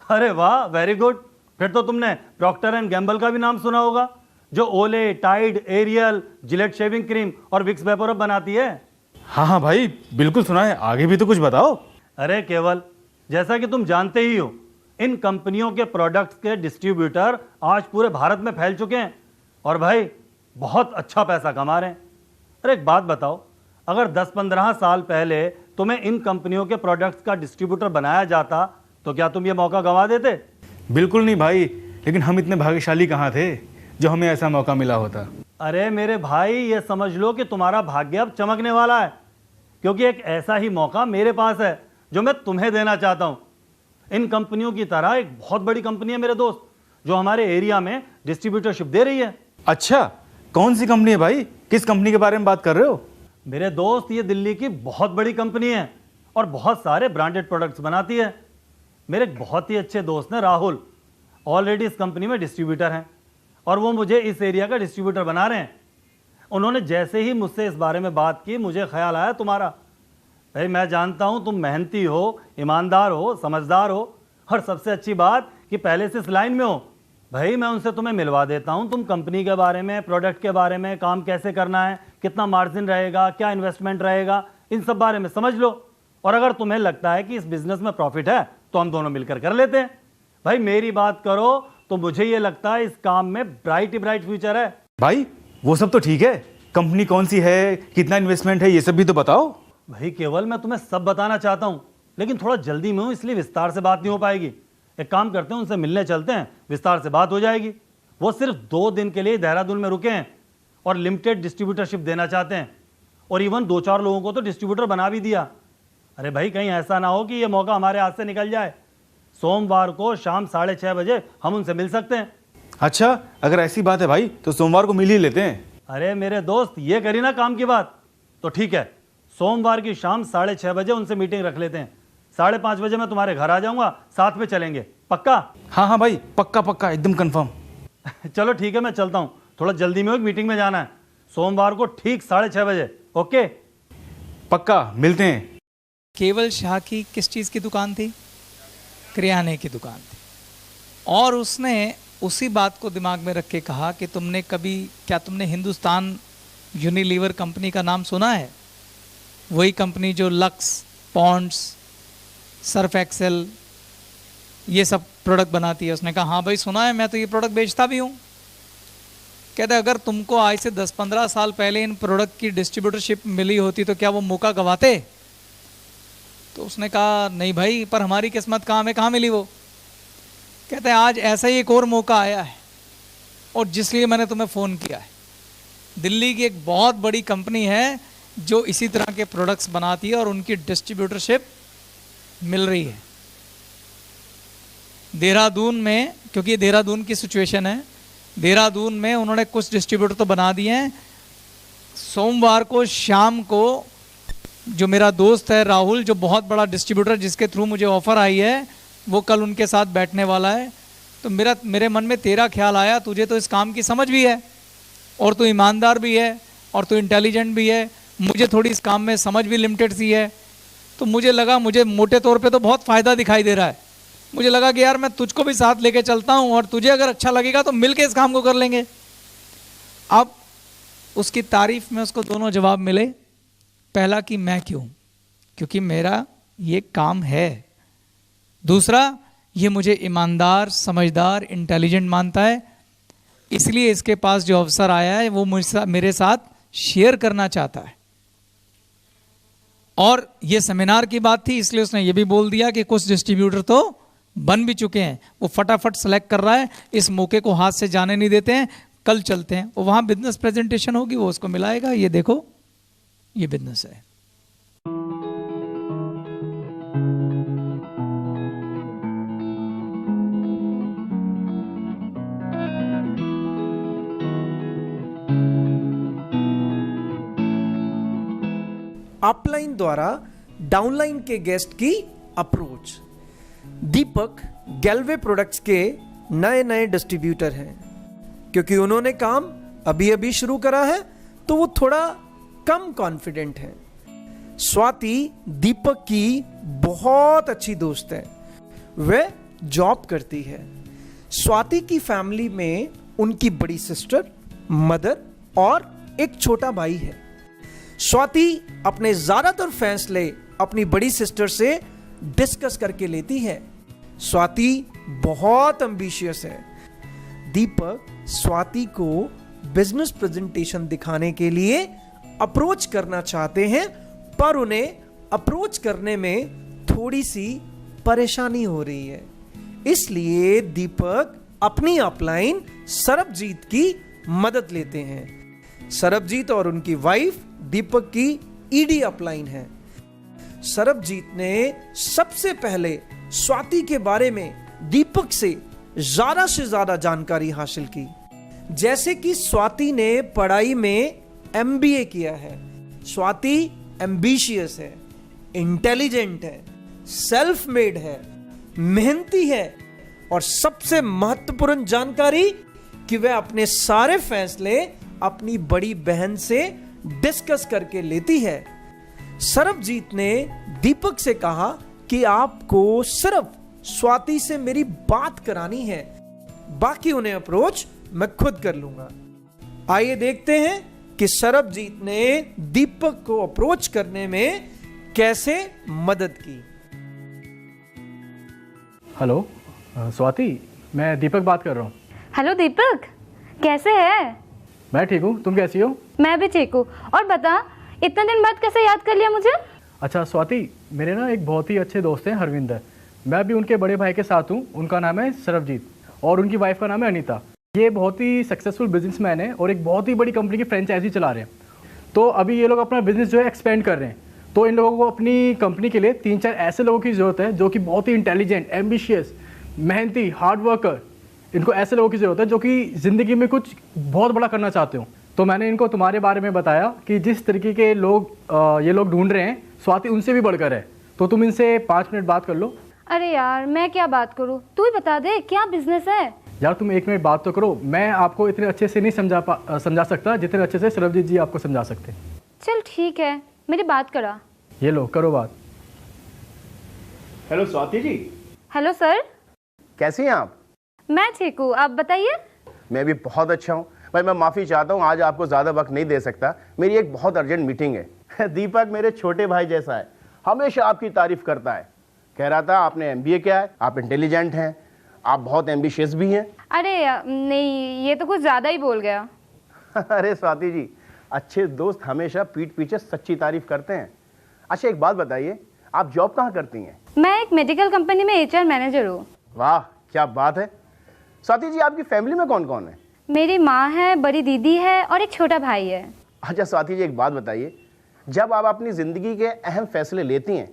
अरे वाह, वेरी गुड। फिर तो तुमने प्रॉक्टर एंड गैम्बल का भी नाम सुना होगा, जो Olay, Tide, Ariel, Gillette shaving cream और विक्स वेपोरब बनाती है। हाँ हाँ भाई, बिल्कुल सुना है। आगे भी तो कुछ बताओ। अरे केवल, जैसा कि तुम जानते ही हो, इन कंपनियों के प्रोडक्ट्स के डिस्ट्रीब्यूटर आज पूरे भारत में फैल चुके हैं और भाई बहुत अच्छा पैसा कमा रहे हैं। अरे एक बात बताओ, अगर 10-15 साल पहले तुम्हें इन कंपनियों के प्रोडक्ट्स का डिस्ट्रीब्यूटर बनाया जाता तो क्या तुम ये मौका गंवा देते? बिल्कुल नहीं भाई, लेकिन हम इतने भाग्यशाली कहाँ थे जो हमें ऐसा मौका मिला होता। अरे मेरे भाई, ये समझ लो कि तुम्हारा भाग्य अब चमकने वाला है, क्योंकि एक ऐसा ही मौका मेरे पास है जो मैं तुम्हें देना चाहता हूं। इन कंपनियों की तरह एक बहुत बड़ी कंपनी है मेरे दोस्त, जो हमारे एरिया में डिस्ट्रीब्यूटरशिप दे रही है। अच्छा, कौन सी कंपनी है भाई? किस कंपनी के बारे में बात कर रहे हो? मेरे दोस्त, ये दिल्ली की बहुत बड़ी कंपनी है और बहुत सारे ब्रांडेड प्रोडक्ट्स बनाती है। मेरे एक बहुत ही अच्छे दोस्त हैं राहुल, ऑलरेडी इस कंपनी में डिस्ट्रीब्यूटर हैं और वो मुझे इस एरिया का डिस्ट्रीब्यूटर बना रहे हैं। उन्होंने जैसे ही मुझसे इस बारे में बात की, मुझे ख्याल आया तुम्हारा। भाई मैं जानता हूँ तुम मेहनती हो, ईमानदार हो, समझदार हो और सबसे अच्छी बात कि पहले से इस लाइन में हो। भाई मैं उनसे तुम्हें मिलवा देता हूँ। तुम कंपनी के बारे में, प्रोडक्ट के बारे में, काम कैसे करना है, कितना मार्जिन रहेगा, क्या इन्वेस्टमेंट रहेगा, इन सब बारे में समझ लो। और अगर तुम्हें लगता है कि इस बिजनेस में प्रॉफिट है तो हम दोनों मिलकर कर लेते हैं। भाई मेरी बात करो तो मुझे ये लगता है इस काम में ब्राइट ही ब्राइट फ्यूचर है। भाई वो सब तो ठीक है, कंपनी कौन सी है, कितना इन्वेस्टमेंट है, ये सब भी तो बताओ। भाई केवल, मैं तुम्हें सब बताना चाहता हूँ, लेकिन थोड़ा जल्दी में हूँ, इसलिए विस्तार से बात नहीं हो पाएगी। एक काम करते हैं, उनसे मिलने चलते हैं, विस्तार से बात हो जाएगी। वो सिर्फ 2 दिन के लिए देहरादून में रुके हैं और लिमिटेड डिस्ट्रीब्यूटरशिप देना चाहते हैं, और इवन 2-4 लोगों को तो डिस्ट्रीब्यूटर बना भी दिया। अरे भाई कहीं ऐसा ना हो कि ये मौका हमारे हाथ से निकल जाए। सोमवार को शाम 6:30 बजे हम उनसे मिल सकते हैं। अच्छा, अगर ऐसी बात है भाई तो सोमवार को मिल ही लेते हैं। अरे मेरे दोस्त, ये करी ना काम की बात, तो ठीक है, सोमवार की शाम 6:30 बजे उनसे मीटिंग रख लेते हैं। 5:30 बजे मैं तुम्हारे घर आ जाऊंगा, साथ में चलेंगे, पक्का? हाँ हाँ भाई, पक्का पक्का, एकदम कंफर्म। चलो ठीक है, मैं चलता हूँ, थोड़ा जल्दी में हो, एक मीटिंग में जाना है। सोमवार को ठीक 6:30 बजे, ओके? पक्का, मिलते हैं। केवल शाह की किस चीज़ की दुकान थी? किराने की दुकान थी। और उसने उसी बात को दिमाग में रख के कहा कि क्या तुमने हिंदुस्तान यूनिलीवर कंपनी का नाम सुना है? वही कंपनी जो लक्स, पॉन्ड्स, सर्फ एक्सेल, ये सब प्रोडक्ट बनाती है। उसने कहा हाँ भाई सुना है, मैं तो ये प्रोडक्ट बेचता भी हूँ। कहते अगर तुमको आज से 10-15 साल पहले इन प्रोडक्ट की डिस्ट्रीब्यूटरशिप मिली होती तो क्या वो मौका गवाते? तो उसने कहा नहीं भाई, पर हमारी किस्मत कहाँ में, कहाँ मिली वो। कहते हैं आज ऐसा ही एक और मौका आया है और जिसलिए मैंने तुम्हें फ़ोन किया है। दिल्ली की एक बहुत बड़ी कंपनी है जो इसी तरह के प्रोडक्ट्स बनाती है और उनकी डिस्ट्रीब्यूटरशिप मिल रही है देहरादून में, क्योंकि ये देहरादून की सिचुएशन है। देहरादून में उन्होंने कुछ डिस्ट्रीब्यूटर तो बना दिए हैं। सोमवार को शाम को जो मेरा दोस्त है राहुल, जो बहुत बड़ा डिस्ट्रीब्यूटर जिसके थ्रू मुझे ऑफर आई है, वो कल उनके साथ बैठने वाला है। तो मेरे मन में तेरा ख्याल आया, तुझे तो इस काम की समझ भी है और तू ईमानदार भी है और तू इंटेलिजेंट भी है। मुझे थोड़ी इस काम में समझ भी लिमिटेड सी है, तो मुझे लगा, मुझे मोटे तौर पे तो बहुत फ़ायदा दिखाई दे रहा है। मुझे लगा कि यार मैं तुझको भी साथ लेके चलता हूँ और तुझे अगर अच्छा लगेगा तो मिलके इस काम को कर लेंगे। अब उसकी तारीफ में उसको दोनों जवाब मिले। पहला कि मैं क्यों, क्योंकि मेरा ये काम है। दूसरा, ये मुझे ईमानदार, समझदार, इंटेलिजेंट मानता है, इसलिए इसके पास जो अवसर आया है वो मेरे साथ शेयर करना चाहता है। और ये सेमिनार की बात थी, इसलिए उसने ये भी बोल दिया कि कुछ डिस्ट्रीब्यूटर तो बन भी चुके हैं, वो फटाफट सेलेक्ट कर रहा है, इस मौके को हाथ से जाने नहीं देते हैं, कल चलते हैं। वो वहां बिजनेस प्रेजेंटेशन होगी, वो उसको मिलाएगा, ये देखो ये बिजनेस है। अपलाइन द्वारा डाउनलाइन के गेस्ट की अप्रोच। दीपक गैल्वे प्रोडक्ट्स के नए नए डिस्ट्रीब्यूटर हैं। क्योंकि उन्होंने काम अभी अभी शुरू करा है तो वो थोड़ा कम कॉन्फिडेंट है। स्वाति दीपक की बहुत अच्छी दोस्त है, वह जॉब करती है। स्वाति की फैमिली में उनकी बड़ी सिस्टर, मदर और एक छोटा भाई है। स्वाति अपने ज्यादातर फैसले अपनी बड़ी सिस्टर से डिस्कस करके लेती है। स्वाति बहुत एम्बिशियस है। दीपक स्वाति को बिजनेस प्रेजेंटेशन दिखाने के लिए अप्रोच करना चाहते हैं, पर उन्हें अप्रोच करने में थोड़ी सी परेशानी हो रही है। इसलिए दीपक अपनी अपलाइन सरबजीत की मदद लेते हैं। सरबजीत और उनकी वाइफ दीपक की ईडी अपलाइन है। सरबजीत ने सबसे पहले स्वाति के बारे में दीपक से ज्यादा जानकारी हासिल की। जैसे कि स्वाति ने पढ़ाई में एमबीए किया है। स्वाति एम्बिशियस है, इंटेलिजेंट है, सेल्फ मेड है, मेहनती है और सबसे महत्वपूर्ण जानकारी कि वह अपने सारे फैसले अपनी बड़ी बहन से डिस्कस करके लेती है। सरबजीत ने दीपक से कहा कि आपको सिर्फ स्वाति से मेरी बात करानी है, बाकी उन्हें अप्रोच मैं खुद कर लूंगा। आइए देखते हैं कि सरबजीत ने दीपक को अप्रोच करने में कैसे मदद की। हेलो स्वाति, मैं दीपक बात कर रहा हूँ। हेलो दीपक, कैसे है? मैं ठीक हूँ, तुम कैसी हो? मैं भी ठीक हूँ। और बता, इतने दिन बाद कैसे याद कर लिया मुझे? अच्छा स्वाति, मेरे ना एक बहुत ही अच्छे दोस्त हैं हरविंदर। मैं अभी उनके बड़े भाई के साथ हूँ। उनका नाम है सरबजीत और उनकी वाइफ का नाम है अनीता। ये बहुत ही सक्सेसफुल बिजनेसमैन है और एक बहुत ही बड़ी कंपनी की फ्रेंचाइजी चला रहे हैं। तो अभी ये लोग अपना बिजनेस जो है एक्सपेंड कर रहे हैं। तो इन लोगों को अपनी कंपनी के लिए 3-4 ऐसे लोगों की ज़रूरत है जो कि बहुत ही इंटेलिजेंट, एम्बिशियस, मेहनती, हार्ड वर्कर। इनको ऐसे लोगों की ज़रूरत है जो कि ज़िंदगी में कुछ बहुत बड़ा करना चाहते हो। तो मैंने इनको तुम्हारे बारे में बताया कि जिस तरीके के लोग ये लोग ढूंढ रहे हैं, स्वाति उनसे भी बढ़कर है। तो तुम इनसे 5 मिनट बात कर लो। अरे यार, मैं क्या बात करूँ, तू ही बता दे क्या बिजनेस है। यार तुम 1 मिनट बात तो करो। मैं आपको इतने अच्छे से नहीं समझा सकता जितने अच्छे से सरबजीत जी आपको समझा सकते। चल ठीक है, मेरी बात करा। ये लो, करो बात। Hello Swati ji. Hello sir. कैसी हैं आप? मैं ठीक हूँ, आप बताइए। मैं भी बहुत अच्छा हूँ। भाई मैं माफ़ी चाहता हूँ, आज आपको ज़्यादा वक्त नहीं दे सकता, मेरी एक बहुत अर्जेंट मीटिंग है। दीपक मेरे छोटे भाई जैसा है, हमेशा आपकी तारीफ करता है। कह रहा था आपने एमबीए किया है, आप इंटेलिजेंट हैं, आप बहुत एम्बिशियस भी हैं। अरे नहीं, ये तो कुछ ज़्यादा ही बोल गया। अरे स्वाति जी, अच्छे दोस्त हमेशा पीठ पीछे सच्ची तारीफ करते हैं। अच्छा एक बात बताइए, आप जॉब कहाँ करती हैं? मैं एक मेडिकल कंपनी में HR मैनेजर हूँ। वाह क्या बात है। स्वाति जी, आपकी फैमिली में कौन कौन है? मेरी माँ है, बड़ी दीदी है और एक छोटा भाई है। अच्छा स्वाति जी, एक बात बताइए, जब आप अपनी ज़िंदगी के अहम फैसले लेती हैं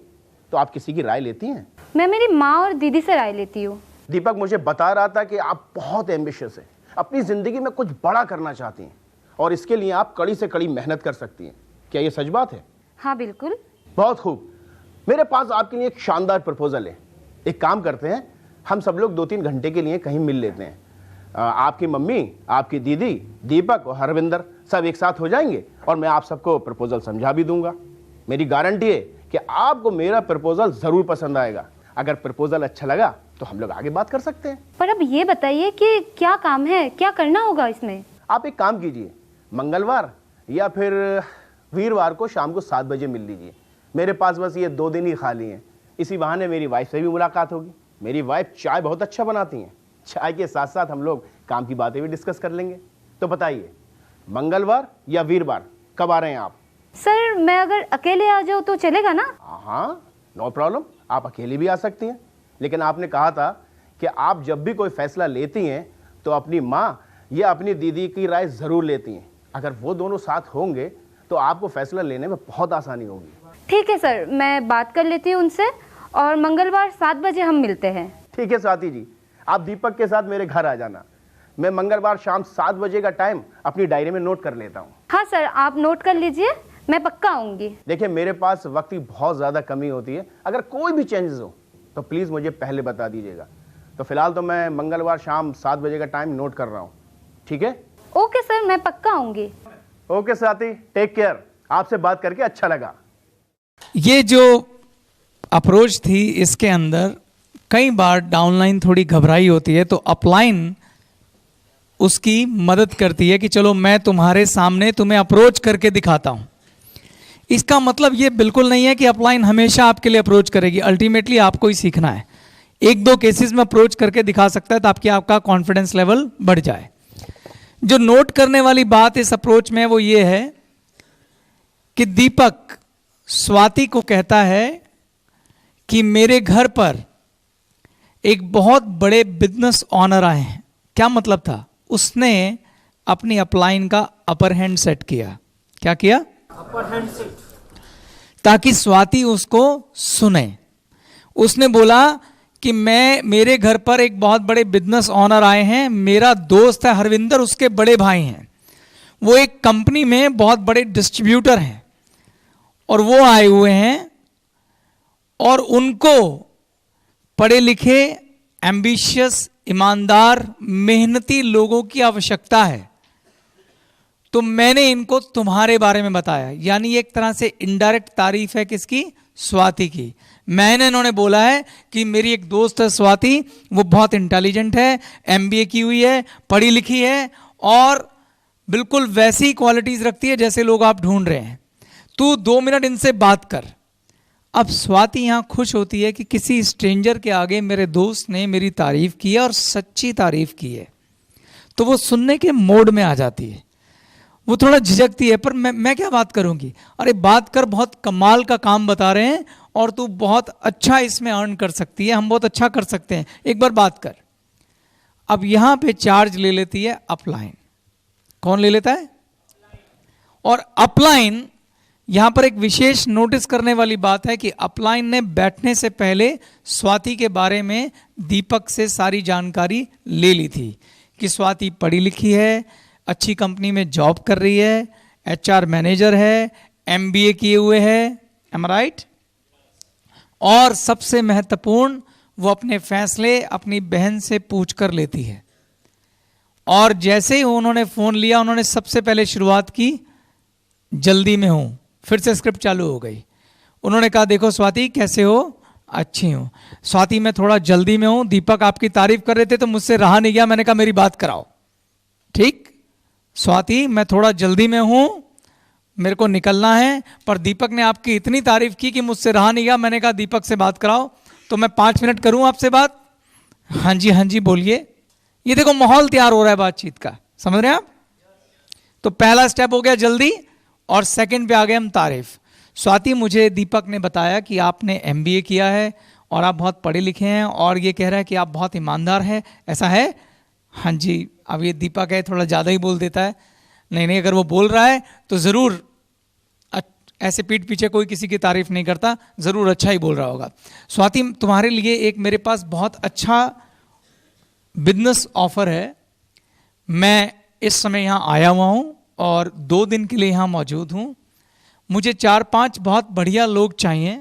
तो आप किसी की राय लेती हैं? मैं मेरी माँ और दीदी से राय लेती हूँ। दीपक मुझे बता रहा था कि आप बहुत एम्बिशियस हैं, अपनी ज़िंदगी में कुछ बड़ा करना चाहती हैं और इसके लिए आप कड़ी से कड़ी मेहनत कर सकती हैं। क्या ये सच बात है? हाँ बिल्कुल। बहुत खूब। मेरे पास आपके लिए एक शानदार प्रपोजल है। एक काम करते हैं, हम सब लोग 2-3 घंटे के लिए कहीं मिल लेते हैं। आपकी मम्मी, आपकी दीदी, दीपक और हरविंदर सब एक साथ हो जाएंगे और मैं आप सबको प्रपोजल समझा भी दूंगा। मेरी गारंटी है कि आपको मेरा प्रपोजल ज़रूर पसंद आएगा। अगर प्रपोजल अच्छा लगा तो हम लोग आगे बात कर सकते हैं। पर अब ये बताइए कि क्या काम है, क्या करना होगा इसमें? आप एक काम कीजिए, मंगलवार या फिर वीरवार को शाम को 7 बजे मिल लीजिए। मेरे पास बस ये 2 दिन ही खाली हैं, इसी बहाने मेरी वाइफ से भी मुलाकात होगी। मेरी वाइफ चाय बहुत अच्छा बनाती हैं, चाय के साथ साथ हम लोग काम की बातें भी डिस्कस कर लेंगे। तो बताइए, मंगलवार या वीरवार कब आ रहे हैं आप? सर मैं अगर अकेले आ जाऊँ तो चलेगा ना? हाँ, नो प्रॉब्लम, आप अकेले भी आ सकती हैं। लेकिन आपने कहा था कि आप जब भी कोई फैसला लेती हैं तो अपनी माँ या अपनी दीदी की राय ज़रूर लेती हैं। अगर वो दोनों साथ होंगे तो आपको फैसला लेने में बहुत आसानी होगी। ठीक है सर, मैं बात कर लेती हूँ उनसे और मंगलवार 7 बजे हम मिलते हैं। ठीक है स्वाति जी, आप दीपक के साथ मेरे घर आ जाना। मैं मंगलवार शाम 7 बजे का टाइम अपनी डायरी में नोट कर लेता हूँ। हाँ सर, आप नोट कर लीजिए, मैं पक्का आऊँगी। देखिए, मेरे पास वक्त की बहुत ज़्यादा कमी होती है, अगर कोई भी चेंजेस हो तो प्लीज़ मुझे पहले बता दीजिएगा। तो फिलहाल तो मैं मंगलवार शाम 7 बजे का टाइम नोट कर रहा हूँ। ठीक है? ओके सर, मैं पक्का आऊँगी। Okay Swati, take care. आपसे बात करके अच्छा लगा। ये जो अप्रोच थी, इसके अंदर कई बार डाउनलाइन थोड़ी घबराई होती है, तो अपलाइन उसकी मदद करती है कि चलो मैं तुम्हारे सामने तुम्हें अप्रोच करके दिखाता हूं। इसका मतलब ये बिल्कुल नहीं है कि अपलाइन हमेशा आपके लिए अप्रोच करेगी। अल्टीमेटली आपको ही सीखना है। 1-2 केसेस में अप्रोच करके दिखा सकता है ताकि आपका कॉन्फिडेंस लेवल बढ़ जाए। जो नोट करने वाली बात इस अप्रोच में वो ये है कि दीपक स्वाति को कहता है कि मेरे घर पर एक बहुत बड़े बिजनेस ऑनर आए हैं। क्या मतलब था? उसने अपनी अपलाइन का अपर हैंड सेट किया। क्या किया? अपर हैंड सेट, ताकि स्वाति उसको सुने। उसने बोला कि मेरे घर पर एक बहुत बड़े बिजनेस ऑनर आए हैं, मेरा दोस्त है हरविंदर, उसके बड़े भाई हैं, वो एक कंपनी में बहुत बड़े डिस्ट्रीब्यूटर हैं और वो आए हुए हैं और उनको पढ़े लिखे, एम्बिशियस, ईमानदार, मेहनती लोगों की आवश्यकता है। तो मैंने इनको तुम्हारे बारे में बताया। यानी एक तरह से इनडायरेक्ट तारीफ है किसकी? स्वाति की। इन्होंने बोला है कि मेरी एक दोस्त है स्वाति, वो बहुत इंटेलिजेंट है, MBA की हुई है, पढ़ी लिखी है और बिल्कुल वैसी क्वालिटीज रखती है जैसे लोग आप ढूंढ रहे हैं। तू 2 मिनट इनसे बात कर। अब स्वाति यहां खुश होती है कि किसी स्ट्रेंजर के आगे मेरे दोस्त ने मेरी तारीफ की है और सच्ची तारीफ की है, तो वो सुनने के मोड में आ जाती है। वो थोड़ा झिझकती है, पर मैं क्या बात करूंगी? अरे बात कर, बहुत कमाल का काम बता रहे हैं और तू बहुत अच्छा इसमें अर्न कर सकती है, हम बहुत अच्छा कर सकते हैं, एक बार बात कर। अब यहां पे चार्ज ले लेती है अपलाइन। कौन ले लेता है? और अपलाइन, यहां पर एक विशेष नोटिस करने वाली बात है कि अपलाइन ने बैठने से पहले स्वाति के बारे में दीपक से सारी जानकारी ले ली थी कि स्वाति पढ़ी लिखी है, अच्छी कंपनी में जॉब कर रही है, HR मैनेजर है, MBA किए हुए है, एम राइट? और सबसे महत्वपूर्ण, वो अपने फैसले अपनी बहन से पूछ कर लेती है। और जैसे ही उन्होंने फोन लिया, उन्होंने सबसे पहले शुरुआत की, जल्दी में हूं। फिर से स्क्रिप्ट चालू हो गई। उन्होंने कहा, देखो स्वाति कैसे हो? अच्छी हूं। स्वाति मैं थोड़ा जल्दी में हूं, दीपक आपकी तारीफ कर रहे थे तो मुझसे रहा नहीं गया, मैंने कहा मेरी बात कराओ। ठीक? स्वाति मैं थोड़ा जल्दी में हूं, मेरे को निकलना है, पर दीपक ने आपकी इतनी तारीफ की कि मुझसे रहा नहीं गया, मैंने कहा दीपक से बात कराओ। तो मैं 5 मिनट करूं आपसे बात? हाँ जी बोलिए। ये देखो माहौल तैयार हो रहा है बातचीत का, समझ रहे हैं आप? तो पहला स्टेप हो गया जल्दी, और सेकंड पे आ गए हम तारीफ। स्वाति मुझे दीपक ने बताया कि आपने MBA किया है और आप बहुत पढ़े लिखे हैं, और ये कह रहा है कि आप बहुत ईमानदार हैं, ऐसा है? हाँ जी। अब ये दीपक है, थोड़ा ज़्यादा ही बोल देता है। नहीं, अगर वो बोल रहा है तो ज़रूर, ऐसे पीठ पीछे कोई किसी की तारीफ नहीं करता, ज़रूर अच्छा ही बोल रहा होगा। स्वाति तुम्हारे लिए एक मेरे पास बहुत अच्छा बिजनेस ऑफर है। मैं इस समय यहाँ आया हुआ हूँ और 2 दिन के लिए यहाँ मौजूद हूँ। मुझे 4-5 बहुत बढ़िया लोग चाहिए,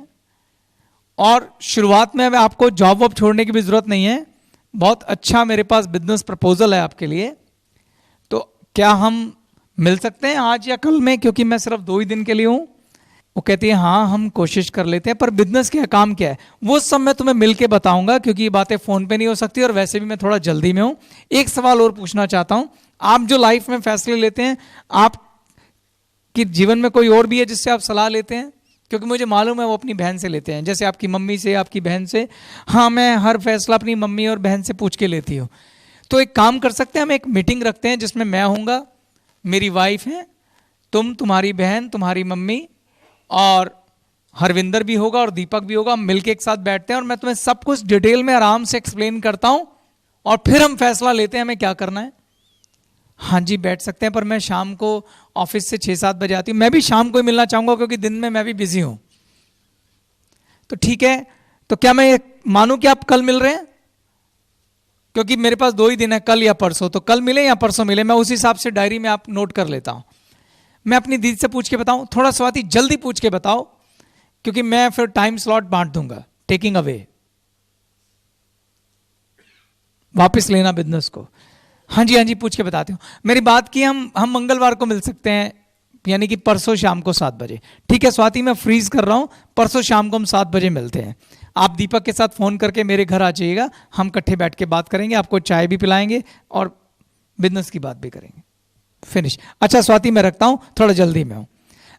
और शुरुआत में आपको जॉब वॉब छोड़ने की भी ज़रूरत नहीं है। बहुत अच्छा मेरे पास बिजनेस प्रपोजल है आपके लिए। तो क्या हम मिल सकते हैं आज या कल में? क्योंकि मैं सिर्फ 2 ही दिन के लिए हूँ। वो कहती है हाँ हम कोशिश कर लेते हैं, पर बिजनेस क्या काम क्या है वो सब मैं तुम्हें मिल के बताऊंगा, क्योंकि ये बातें फ़ोन पे नहीं हो सकती और वैसे भी मैं थोड़ा जल्दी में हूँ। एक सवाल और पूछना चाहता हूँ, आप जो लाइफ में फैसले लेते हैं, आप कि जीवन में कोई और भी है जिससे आप सलाह लेते हैं? क्योंकि मुझे मालूम है वो अपनी बहन से लेते हैं, जैसे आपकी मम्मी से, आपकी बहन से। हाँ, मैं हर फैसला अपनी मम्मी और बहन से पूछ के लेती हूँ। तो एक काम कर सकते हैं, हम एक मीटिंग रखते हैं जिसमें मैं होऊंगा, मेरी वाइफ है, तुम, तुम्हारी बहन, तुम्हारी मम्मी और हरविंदर भी होगा और दीपक भी होगा। हम मिलके एक साथ बैठते हैं और मैं तुम्हें सब कुछ डिटेल में आराम से एक्सप्लेन करता हूँ और फिर हम फैसला लेते हैं हमें क्या करना है। हाँ जी, बैठ सकते हैं, पर मैं शाम को ऑफिस से 6-7 बजे आती हूँ। मैं भी शाम को ही मिलना चाहूँगा क्योंकि दिन में मैं भी बिजी हूँ। तो ठीक है, तो क्या मैं ये मानूँ कि आप कल मिल रहे हैं? क्योंकि मेरे पास 2 ही दिन है, कल या परसों। तो कल मिले या परसों मिले, मैं उस हिसाब से डायरी में आप नोट कर लेता हूँ। मैं अपनी दीदी से पूछ के बताऊँ? थोड़ा स्वाति जल्दी पूछ के बताओ, क्योंकि मैं फिर टाइम स्लॉट बांट दूंगा। टेकिंग अवे, वापस लेना बिजनेस को। हाँ जी, हाँ जी, पूछ के बताते हूँ। मेरी बात की, हम मंगलवार को मिल सकते हैं, यानी कि परसों शाम को 7 बजे। ठीक है स्वाति, मैं फ्रीज कर रहा हूँ, परसों शाम को हम 7 बजे मिलते हैं। आप दीपक के साथ फ़ोन करके मेरे घर आ जाइएगा, हम इकट्ठे बैठ के बात करेंगे, आपको चाय भी पिलाएंगे और बिजनेस की बात भी करेंगे। फिनिश। अच्छा स्वाति, मैं रखता हूँ, थोड़ा जल्दी में हूँ।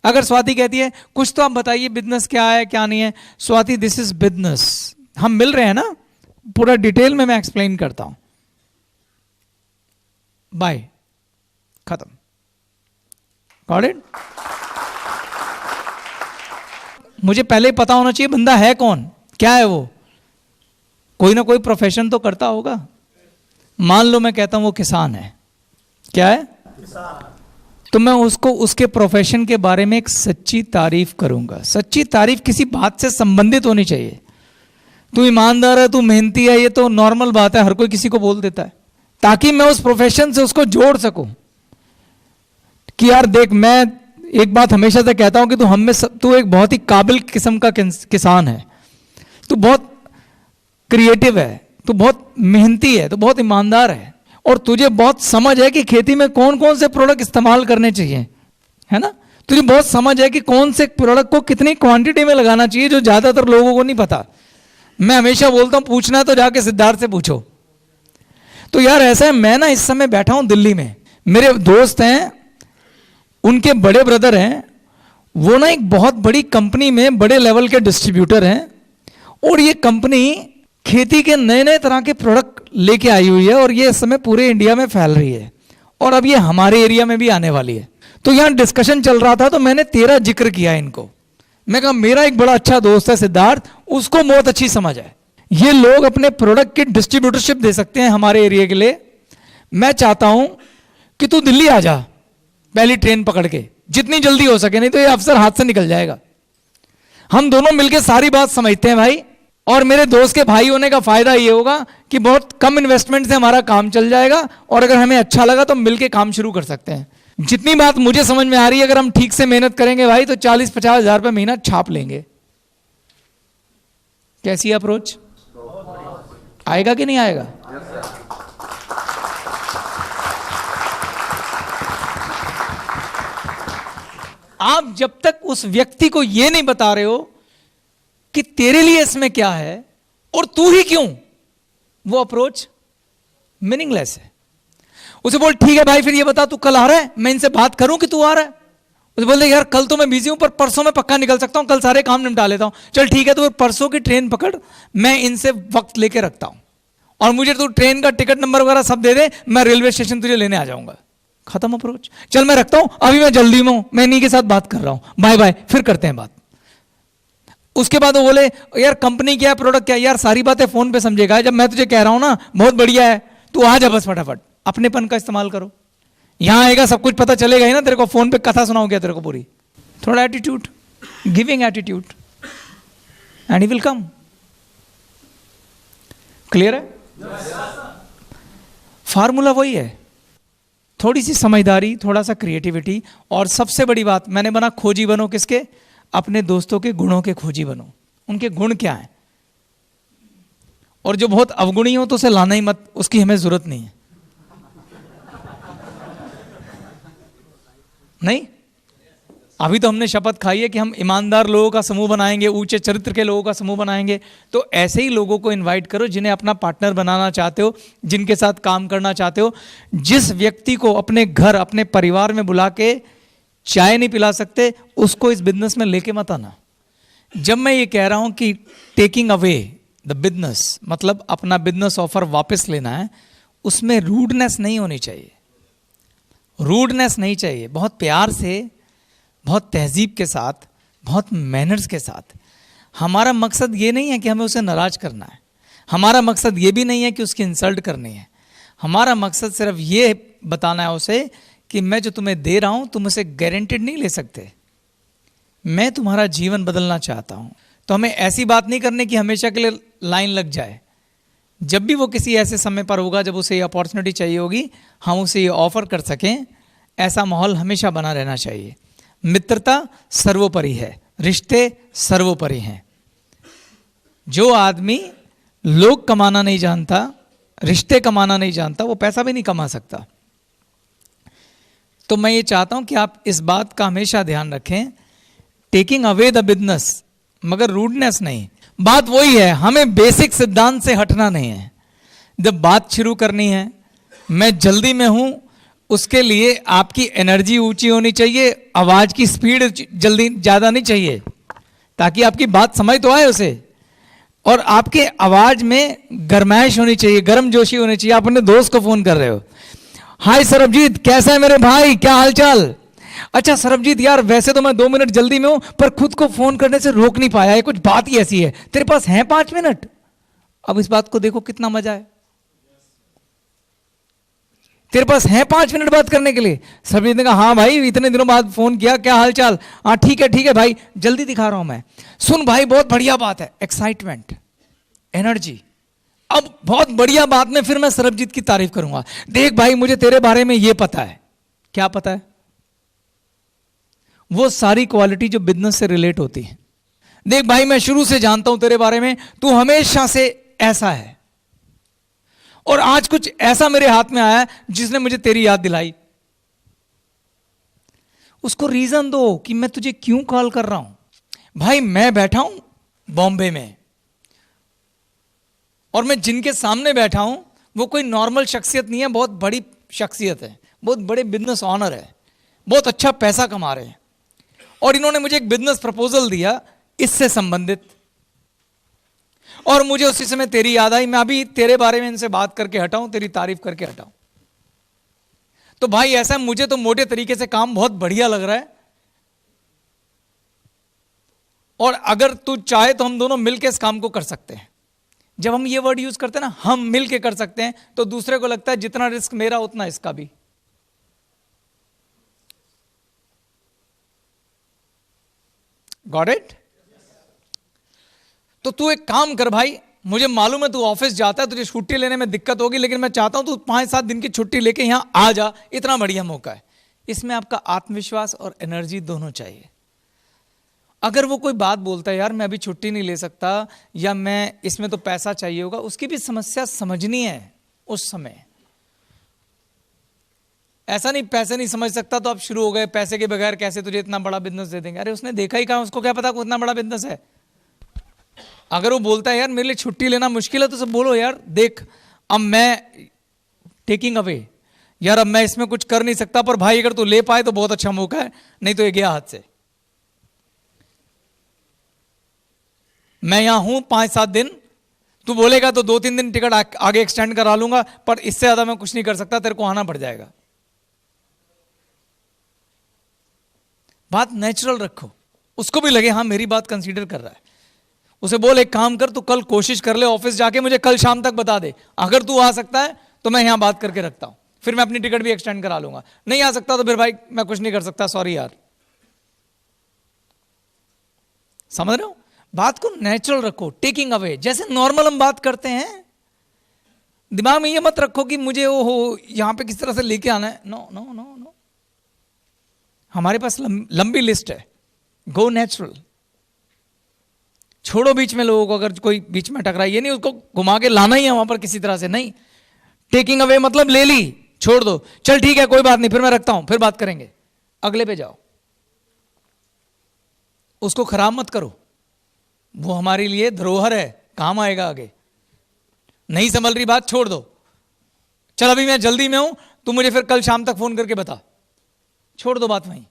अगर स्वाति कहती है कुछ तो आप बताइए, बिजनेस क्या है क्या नहीं है। Swati, this is business. हम मिल रहे हैं ना, पूरा डिटेल में मैं एक्सप्लेन करता हूं। बाय, खत्म। Got it? मुझे पहले पता होना चाहिए बंदा है कौन, क्या है वो। कोई ना कोई प्रोफेशन तो करता होगा। मान लो मैं कहता हूं वो किसान है, क्या है? तो मैं उसको उसके प्रोफेशन के बारे में एक सच्ची तारीफ करूंगा। सच्ची तारीफ किसी बात से संबंधित होनी चाहिए। तू ईमानदार है, तू मेहनती है, ये तो नॉर्मल बात है, हर कोई किसी को बोल देता है, ताकि मैं उस प्रोफेशन से उसको जोड़ सकूं कि यार देख, मैं एक बात हमेशा से कहता हूं कि तू एक बहुत ही काबिल किस्म का किसान है, तू बहुत क्रिएटिव है, तू बहुत मेहनती है, तू बहुत ईमानदार है, और तुझे बहुत समझ है कि खेती में कौन कौन से प्रोडक्ट इस्तेमाल करने चाहिए, है ना। तुझे बहुत समझ है कि कौन से प्रोडक्ट को कितनी क्वांटिटी में लगाना चाहिए, जो ज्यादातर लोगों को नहीं पता। मैं हमेशा बोलता हूं पूछना है तो जाके सिद्धार्थ से पूछो। तो यार ऐसा है, मैं ना इस समय बैठा हूं दिल्ली में, मेरे दोस्त हैं, उनके बड़े ब्रदर हैं, वो ना एक बहुत बड़ी कंपनी में बड़े लेवल के डिस्ट्रीब्यूटर हैं, और ये कंपनी खेती के नए नए तरह के प्रोडक्ट लेके आई हुई है, और ये इस समय पूरे इंडिया में फैल रही है, और अब ये हमारे एरिया में भी आने वाली है। तो यहां डिस्कशन चल रहा था, तो मैंने तेरा जिक्र किया इनको। मैं कहा मेरा एक बड़ा अच्छा दोस्त है सिद्धार्थ, उसको बहुत अच्छी समझ है, ये लोग अपने प्रोडक्ट की डिस्ट्रीब्यूटरशिप दे सकते हैं हमारे एरिया के लिए। मैं चाहता हूं कि तू दिल्ली आ जा पहली ट्रेन पकड़ के, जितनी जल्दी हो सके, नहीं तो ये अफसर हाथ से निकल जाएगा। हम दोनों मिलकर सारी बात समझते हैं भाई, और मेरे दोस्त के भाई होने का फायदा ये होगा कि बहुत कम इन्वेस्टमेंट से हमारा काम चल जाएगा, और अगर हमें अच्छा लगा तो मिलके काम शुरू कर सकते हैं। जितनी बात मुझे समझ में आ रही है, अगर हम ठीक से मेहनत करेंगे भाई तो 40-50 हजार रुपये महीना छाप लेंगे। कैसी अप्रोच? आएगा कि नहीं आएगा? आप जब तक उस व्यक्ति को यह नहीं बता रहे हो कि तेरे लिए इसमें क्या है और तू ही क्यों, वो अप्रोच मीनिंगलेस है। उसे बोल ठीक है भाई, फिर ये बता तू कल आ रहा है, मैं इनसे बात करूं कि तू आ रहा है। उसे बोल दे यार कल तो मैं बिजी हूं, पर परसों मैं पक्का निकल सकता हूं, कल सारे काम निपटा लेता हूं। चल ठीक है, तो परसों की ट्रेन पकड़, मैं इनसे वक्त लेके रखता हूं, और मुझे तू ट्रेन का टिकट नंबर वगैरह सब दे दे, मैं रेलवे स्टेशन तुझे लेने आ जाऊंगा। खत्म अप्रोच। चल मैं रखता हूं, अभी मैं जल्दी में हूं, मैं इन्हीं के साथ बात कर रहा हूं, बाय बाय, फिर करते हैं बात। उसके बाद वो बोले यार कंपनी क्या है, प्रोडक्ट क्या है, यार सारी बातें फोन पे समझेगा, जब मैं तुझे कह रहा हूं ना बहुत बढ़िया है, तू आ जा बस फटाफट। अपनेपन का इस्तेमाल करो, यहां आएगा सब कुछ पता चलेगा ही ना तेरे को, फोन पे कथा सुनाऊं क्या तेरे को पूरी। थोड़ा attitude, giving attitude, and he will come. Clear है? फार्मूला वही है, थोड़ी सी समझदारी, थोड़ा सा क्रिएटिविटी, और सबसे बड़ी बात मैंने बना, खोजी बनो किसके? अपने दोस्तों के गुणों के खोजी बनो। उनके गुण क्या है, और जो बहुत अवगुणी हो तो उसे लाना ही मत, उसकी हमें जरूरत नहीं है। नहीं, अभी तो हमने शपथ खाई है कि हम ईमानदार लोगों का समूह बनाएंगे, ऊंचे चरित्र के लोगों का समूह बनाएंगे। तो ऐसे ही लोगों को इनवाइट करो जिन्हें अपना पार्टनर बनाना चाहते हो, जिनके साथ काम करना चाहते हो। जिस व्यक्ति को अपने घर, अपने परिवार में बुला के चाय नहीं पिला सकते, उसको इस बिजनेस में लेके मत आना। जब मैं ये कह रहा हूं कि टेकिंग अवे द बिजनेस, मतलब अपना बिजनेस ऑफर वापस लेना है, उसमें रूडनेस नहीं होनी चाहिए, रूडनेस नहीं चाहिए। बहुत प्यार से, बहुत तहजीब के साथ, बहुत मैनर्स के साथ। हमारा मकसद ये नहीं है कि हमें उसे नाराज करना है, हमारा मकसद ये भी नहीं है कि उसकी इंसल्ट करनी है। हमारा मकसद सिर्फ ये बताना है उसे कि मैं जो तुम्हें दे रहा हूं तुम उसे गारंटेड नहीं ले सकते, मैं तुम्हारा जीवन बदलना चाहता हूं। तो हमें ऐसी बात नहीं करनी कि हमेशा के लिए लाइन लग जाए। जब भी वो किसी ऐसे समय पर होगा जब उसे ये अपॉर्चुनिटी चाहिए होगी, हम उसे ये ऑफर कर सकें, ऐसा माहौल हमेशा बना रहना चाहिए। मित्रता सर्वोपरि है, रिश्ते सर्वोपरि हैं। जो आदमी लोग कमाना नहीं जानता, रिश्ते कमाना नहीं जानता, वो पैसा भी नहीं कमा सकता। तो मैं ये चाहता हूं कि आप इस बात का हमेशा ध्यान रखें, टेकिंग अवे द बिजनेस, मगर रूडनेस नहीं। बात वही है, हमें बेसिक सिद्धांत से हटना नहीं है। जब बात शुरू करनी है, मैं जल्दी में हूं, उसके लिए आपकी एनर्जी ऊंची होनी चाहिए, आवाज की स्पीड जल्दी ज्यादा नहीं चाहिए, ताकि आपकी बात समझ तो आए उसे। और आपके आवाज में गरमाइश होनी चाहिए, गर्मजोशी होनी चाहिए। आप अपने दोस्त को फोन कर रहे हो, हाय सरबजीत कैसा है मेरे भाई, क्या हालचाल। अच्छा सरबजीत यार वैसे तो मैं 2 मिनट जल्दी में हूं, पर खुद को फोन करने से रोक नहीं पाया, ये कुछ बात ही ऐसी है, तेरे पास है 5 मिनट। अब इस बात को देखो कितना मजा है, तेरे पास है 5 मिनट बात करने के लिए। सरबजीत ने कहा हाँ भाई इतने दिनों बाद फोन किया, क्या हालचाल। हाँ ठीक है भाई, जल्दी दिखा रहा हूं मैं। सुन भाई बहुत बढ़िया बात है, एक्साइटमेंट, एनर्जी। अब बहुत बढ़िया बात में फिर मैं सरबजीत की तारीफ करूंगा, देख भाई मुझे तेरे बारे में ये पता है। क्या पता है? वो सारी क्वालिटी जो बिजनेस से रिलेट होती है। देख भाई मैं शुरू से जानता हूं तेरे बारे में, तू हमेशा से ऐसा है, और आज कुछ ऐसा मेरे हाथ में आया जिसने मुझे तेरी याद दिलाई। उसको रीजन दो कि मैं तुझे क्यों कॉल कर रहा हूं। भाई मैं बैठा हूं बॉम्बे में, और मैं जिनके सामने बैठा हूं वो कोई नॉर्मल शख्सियत नहीं है, बहुत बड़ी शख्सियत है, बहुत बड़े बिजनेस ऑनर है, बहुत अच्छा पैसा कमा रहे हैं। और इन्होंने मुझे एक बिजनेस प्रपोजल दिया इससे संबंधित, और मुझे उसी समय तेरी याद आई। मैं अभी तेरे बारे में इनसे बात करके हटाऊं, तेरी तारीफ करके हटाऊं। तो भाई ऐसा मुझे तो मोटे तरीके से काम बहुत बढ़िया लग रहा है, और अगर तू चाहे तो हम दोनों मिलकर इस काम को कर सकते हैं। जब हम ये वर्ड यूज करते हैं ना, हम मिलकर कर सकते हैं, तो दूसरे को लगता है जितना रिस्क मेरा उतना इसका भी। Got it? तो तू एक काम कर भाई, मुझे मालूम है तू ऑफिस जाता है, तुझे छुट्टी लेने में दिक्कत होगी, लेकिन मैं चाहता हूं तू 5-7 दिन की छुट्टी लेके यहां आ जा, इतना बढ़िया मौका है। इसमें आपका आत्मविश्वास और एनर्जी दोनों चाहिए। अगर वो कोई बात बोलता है यार मैं अभी छुट्टी नहीं ले सकता, या मैं इसमें तो पैसा चाहिए होगा, उसकी भी समस्या समझनी है उस समय। ऐसा नहीं पैसे नहीं समझ सकता तो आप शुरू हो गए, पैसे के बगैर कैसे तुझे इतना बड़ा बिजनेस दे देंगे। अरे उसने देखा ही कहा, उसको क्या पता इतना बड़ा बिजनेस है। अगर वो बोलता है यार मेरे लिए छुट्टी लेना मुश्किल है, तो सब बोलो यार देख अब मैं टेकिंग अवे, यार अब मैं इसमें कुछ कर नहीं सकता, पर भाई अगर तू ले पाए तो बहुत अच्छा मौका है, नहीं तो ये गया हाथ से। मैं यहां हूं 5-7 दिन, तू बोलेगा तो 2-3 दिन टिकट आगे एक्सटेंड करा लूंगा, पर इससे ज्यादा मैं कुछ नहीं कर सकता, तेरे को आना पड़ जाएगा। बात नेचुरल रखो, उसको भी लगे हाँ मेरी बात कंसीडर कर रहा है। उसे बोल एक काम कर, तू कल कोशिश कर ले ऑफिस जाके मुझे कल शाम तक बता दे, अगर तू आ सकता है तो मैं यहां बात करके रखता हूं, फिर मैं अपनी टिकट भी एक्सटेंड करा लूंगा। नहीं आ सकता तो फिर भाई मैं कुछ नहीं कर सकता, सॉरी यार। समझ रहे हो? बात को नेचुरल रखो, टेकिंग अवे, जैसे नॉर्मल हम बात करते हैं। दिमाग में ये मत रखो कि मुझे वो हो यहां पे किस तरह से लेके आना है। नो नो नो नो, हमारे पास लंबी लिस्ट है। गो नेचुरल, छोड़ो बीच में लोगों को, अगर कोई बीच में टकराए ये नहीं उसको घुमा के लाना ही है वहां पर किसी तरह से, नहीं। टेकिंग अवे मतलब ले ली, छोड़ दो, चल ठीक है कोई बात नहीं, फिर मैं रखता हूं, फिर बात करेंगे, अगले पे जाओ। उसको खराब मत करो, वो हमारे लिए धरोहर है, काम आएगा आगे। नहीं संभल रही बात, छोड़ दो, चल अभी मैं जल्दी में हूं, तू मुझे फिर कल शाम तक फोन करके बता, छोड़ दो बात वहीं।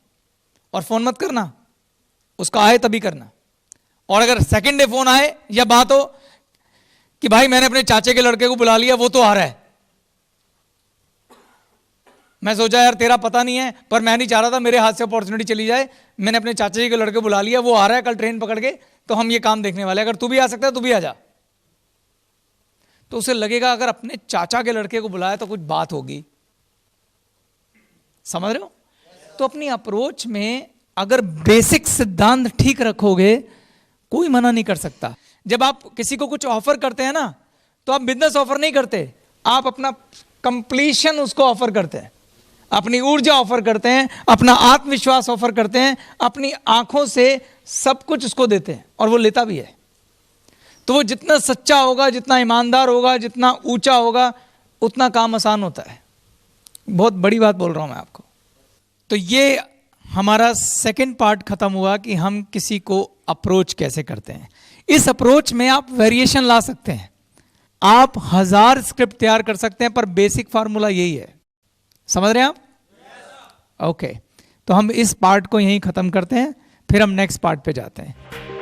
और फोन मत करना, उसका आए तभी करना। और अगर सेकंड डे फोन आए या बात हो कि भाई मैंने अपने चाचे के लड़के को बुला लिया, वो तो आ रहा है, मैं सोचा यार तेरा पता नहीं है, पर मैं नहीं चाह रहा था मेरे हाथ से अपॉर्चुनिटी चली जाए, मैंने अपने चाचा जी के लड़के बुला लिया, वो आ रहा है कल ट्रेन पकड़ के, तो हम ये काम देखने वाले, अगर तू भी आ सकता है तू भी आ जा। तो उसे लगेगा अगर अपने चाचा के लड़के को बुलाया तो कुछ बात होगी। समझ रहे हो? तो अपनी अप्रोच में अगर बेसिक सिद्धांत ठीक रखोगे, कोई मना नहीं कर सकता। जब आप किसी को कुछ ऑफर करते हैं ना, तो आप बिजनेस ऑफर नहीं करते, आप अपना कंप्लीशन उसको ऑफर करते हैं, अपनी ऊर्जा ऑफर करते हैं, अपना आत्मविश्वास ऑफर करते हैं, अपनी आंखों से सब कुछ उसको देते हैं, और वो लेता भी है। तो वो जितना सच्चा होगा, जितना ईमानदार होगा, जितना ऊंचा होगा, उतना काम आसान होता है। बहुत बड़ी बात बोल रहा हूं मैं आपको। तो ये हमारा सेकंड पार्ट खत्म हुआ कि हम किसी को अप्रोच कैसे करते हैं। इस अप्रोच में आप वेरिएशन ला सकते हैं, आप 1000 स्क्रिप्ट तैयार कर सकते हैं, पर बेसिक फार्मूला यही है। समझ रहे हैं आप? ओके, तो हम इस पार्ट को यहीं खत्म करते हैं, फिर हम नेक्स्ट पार्ट पे जाते हैं।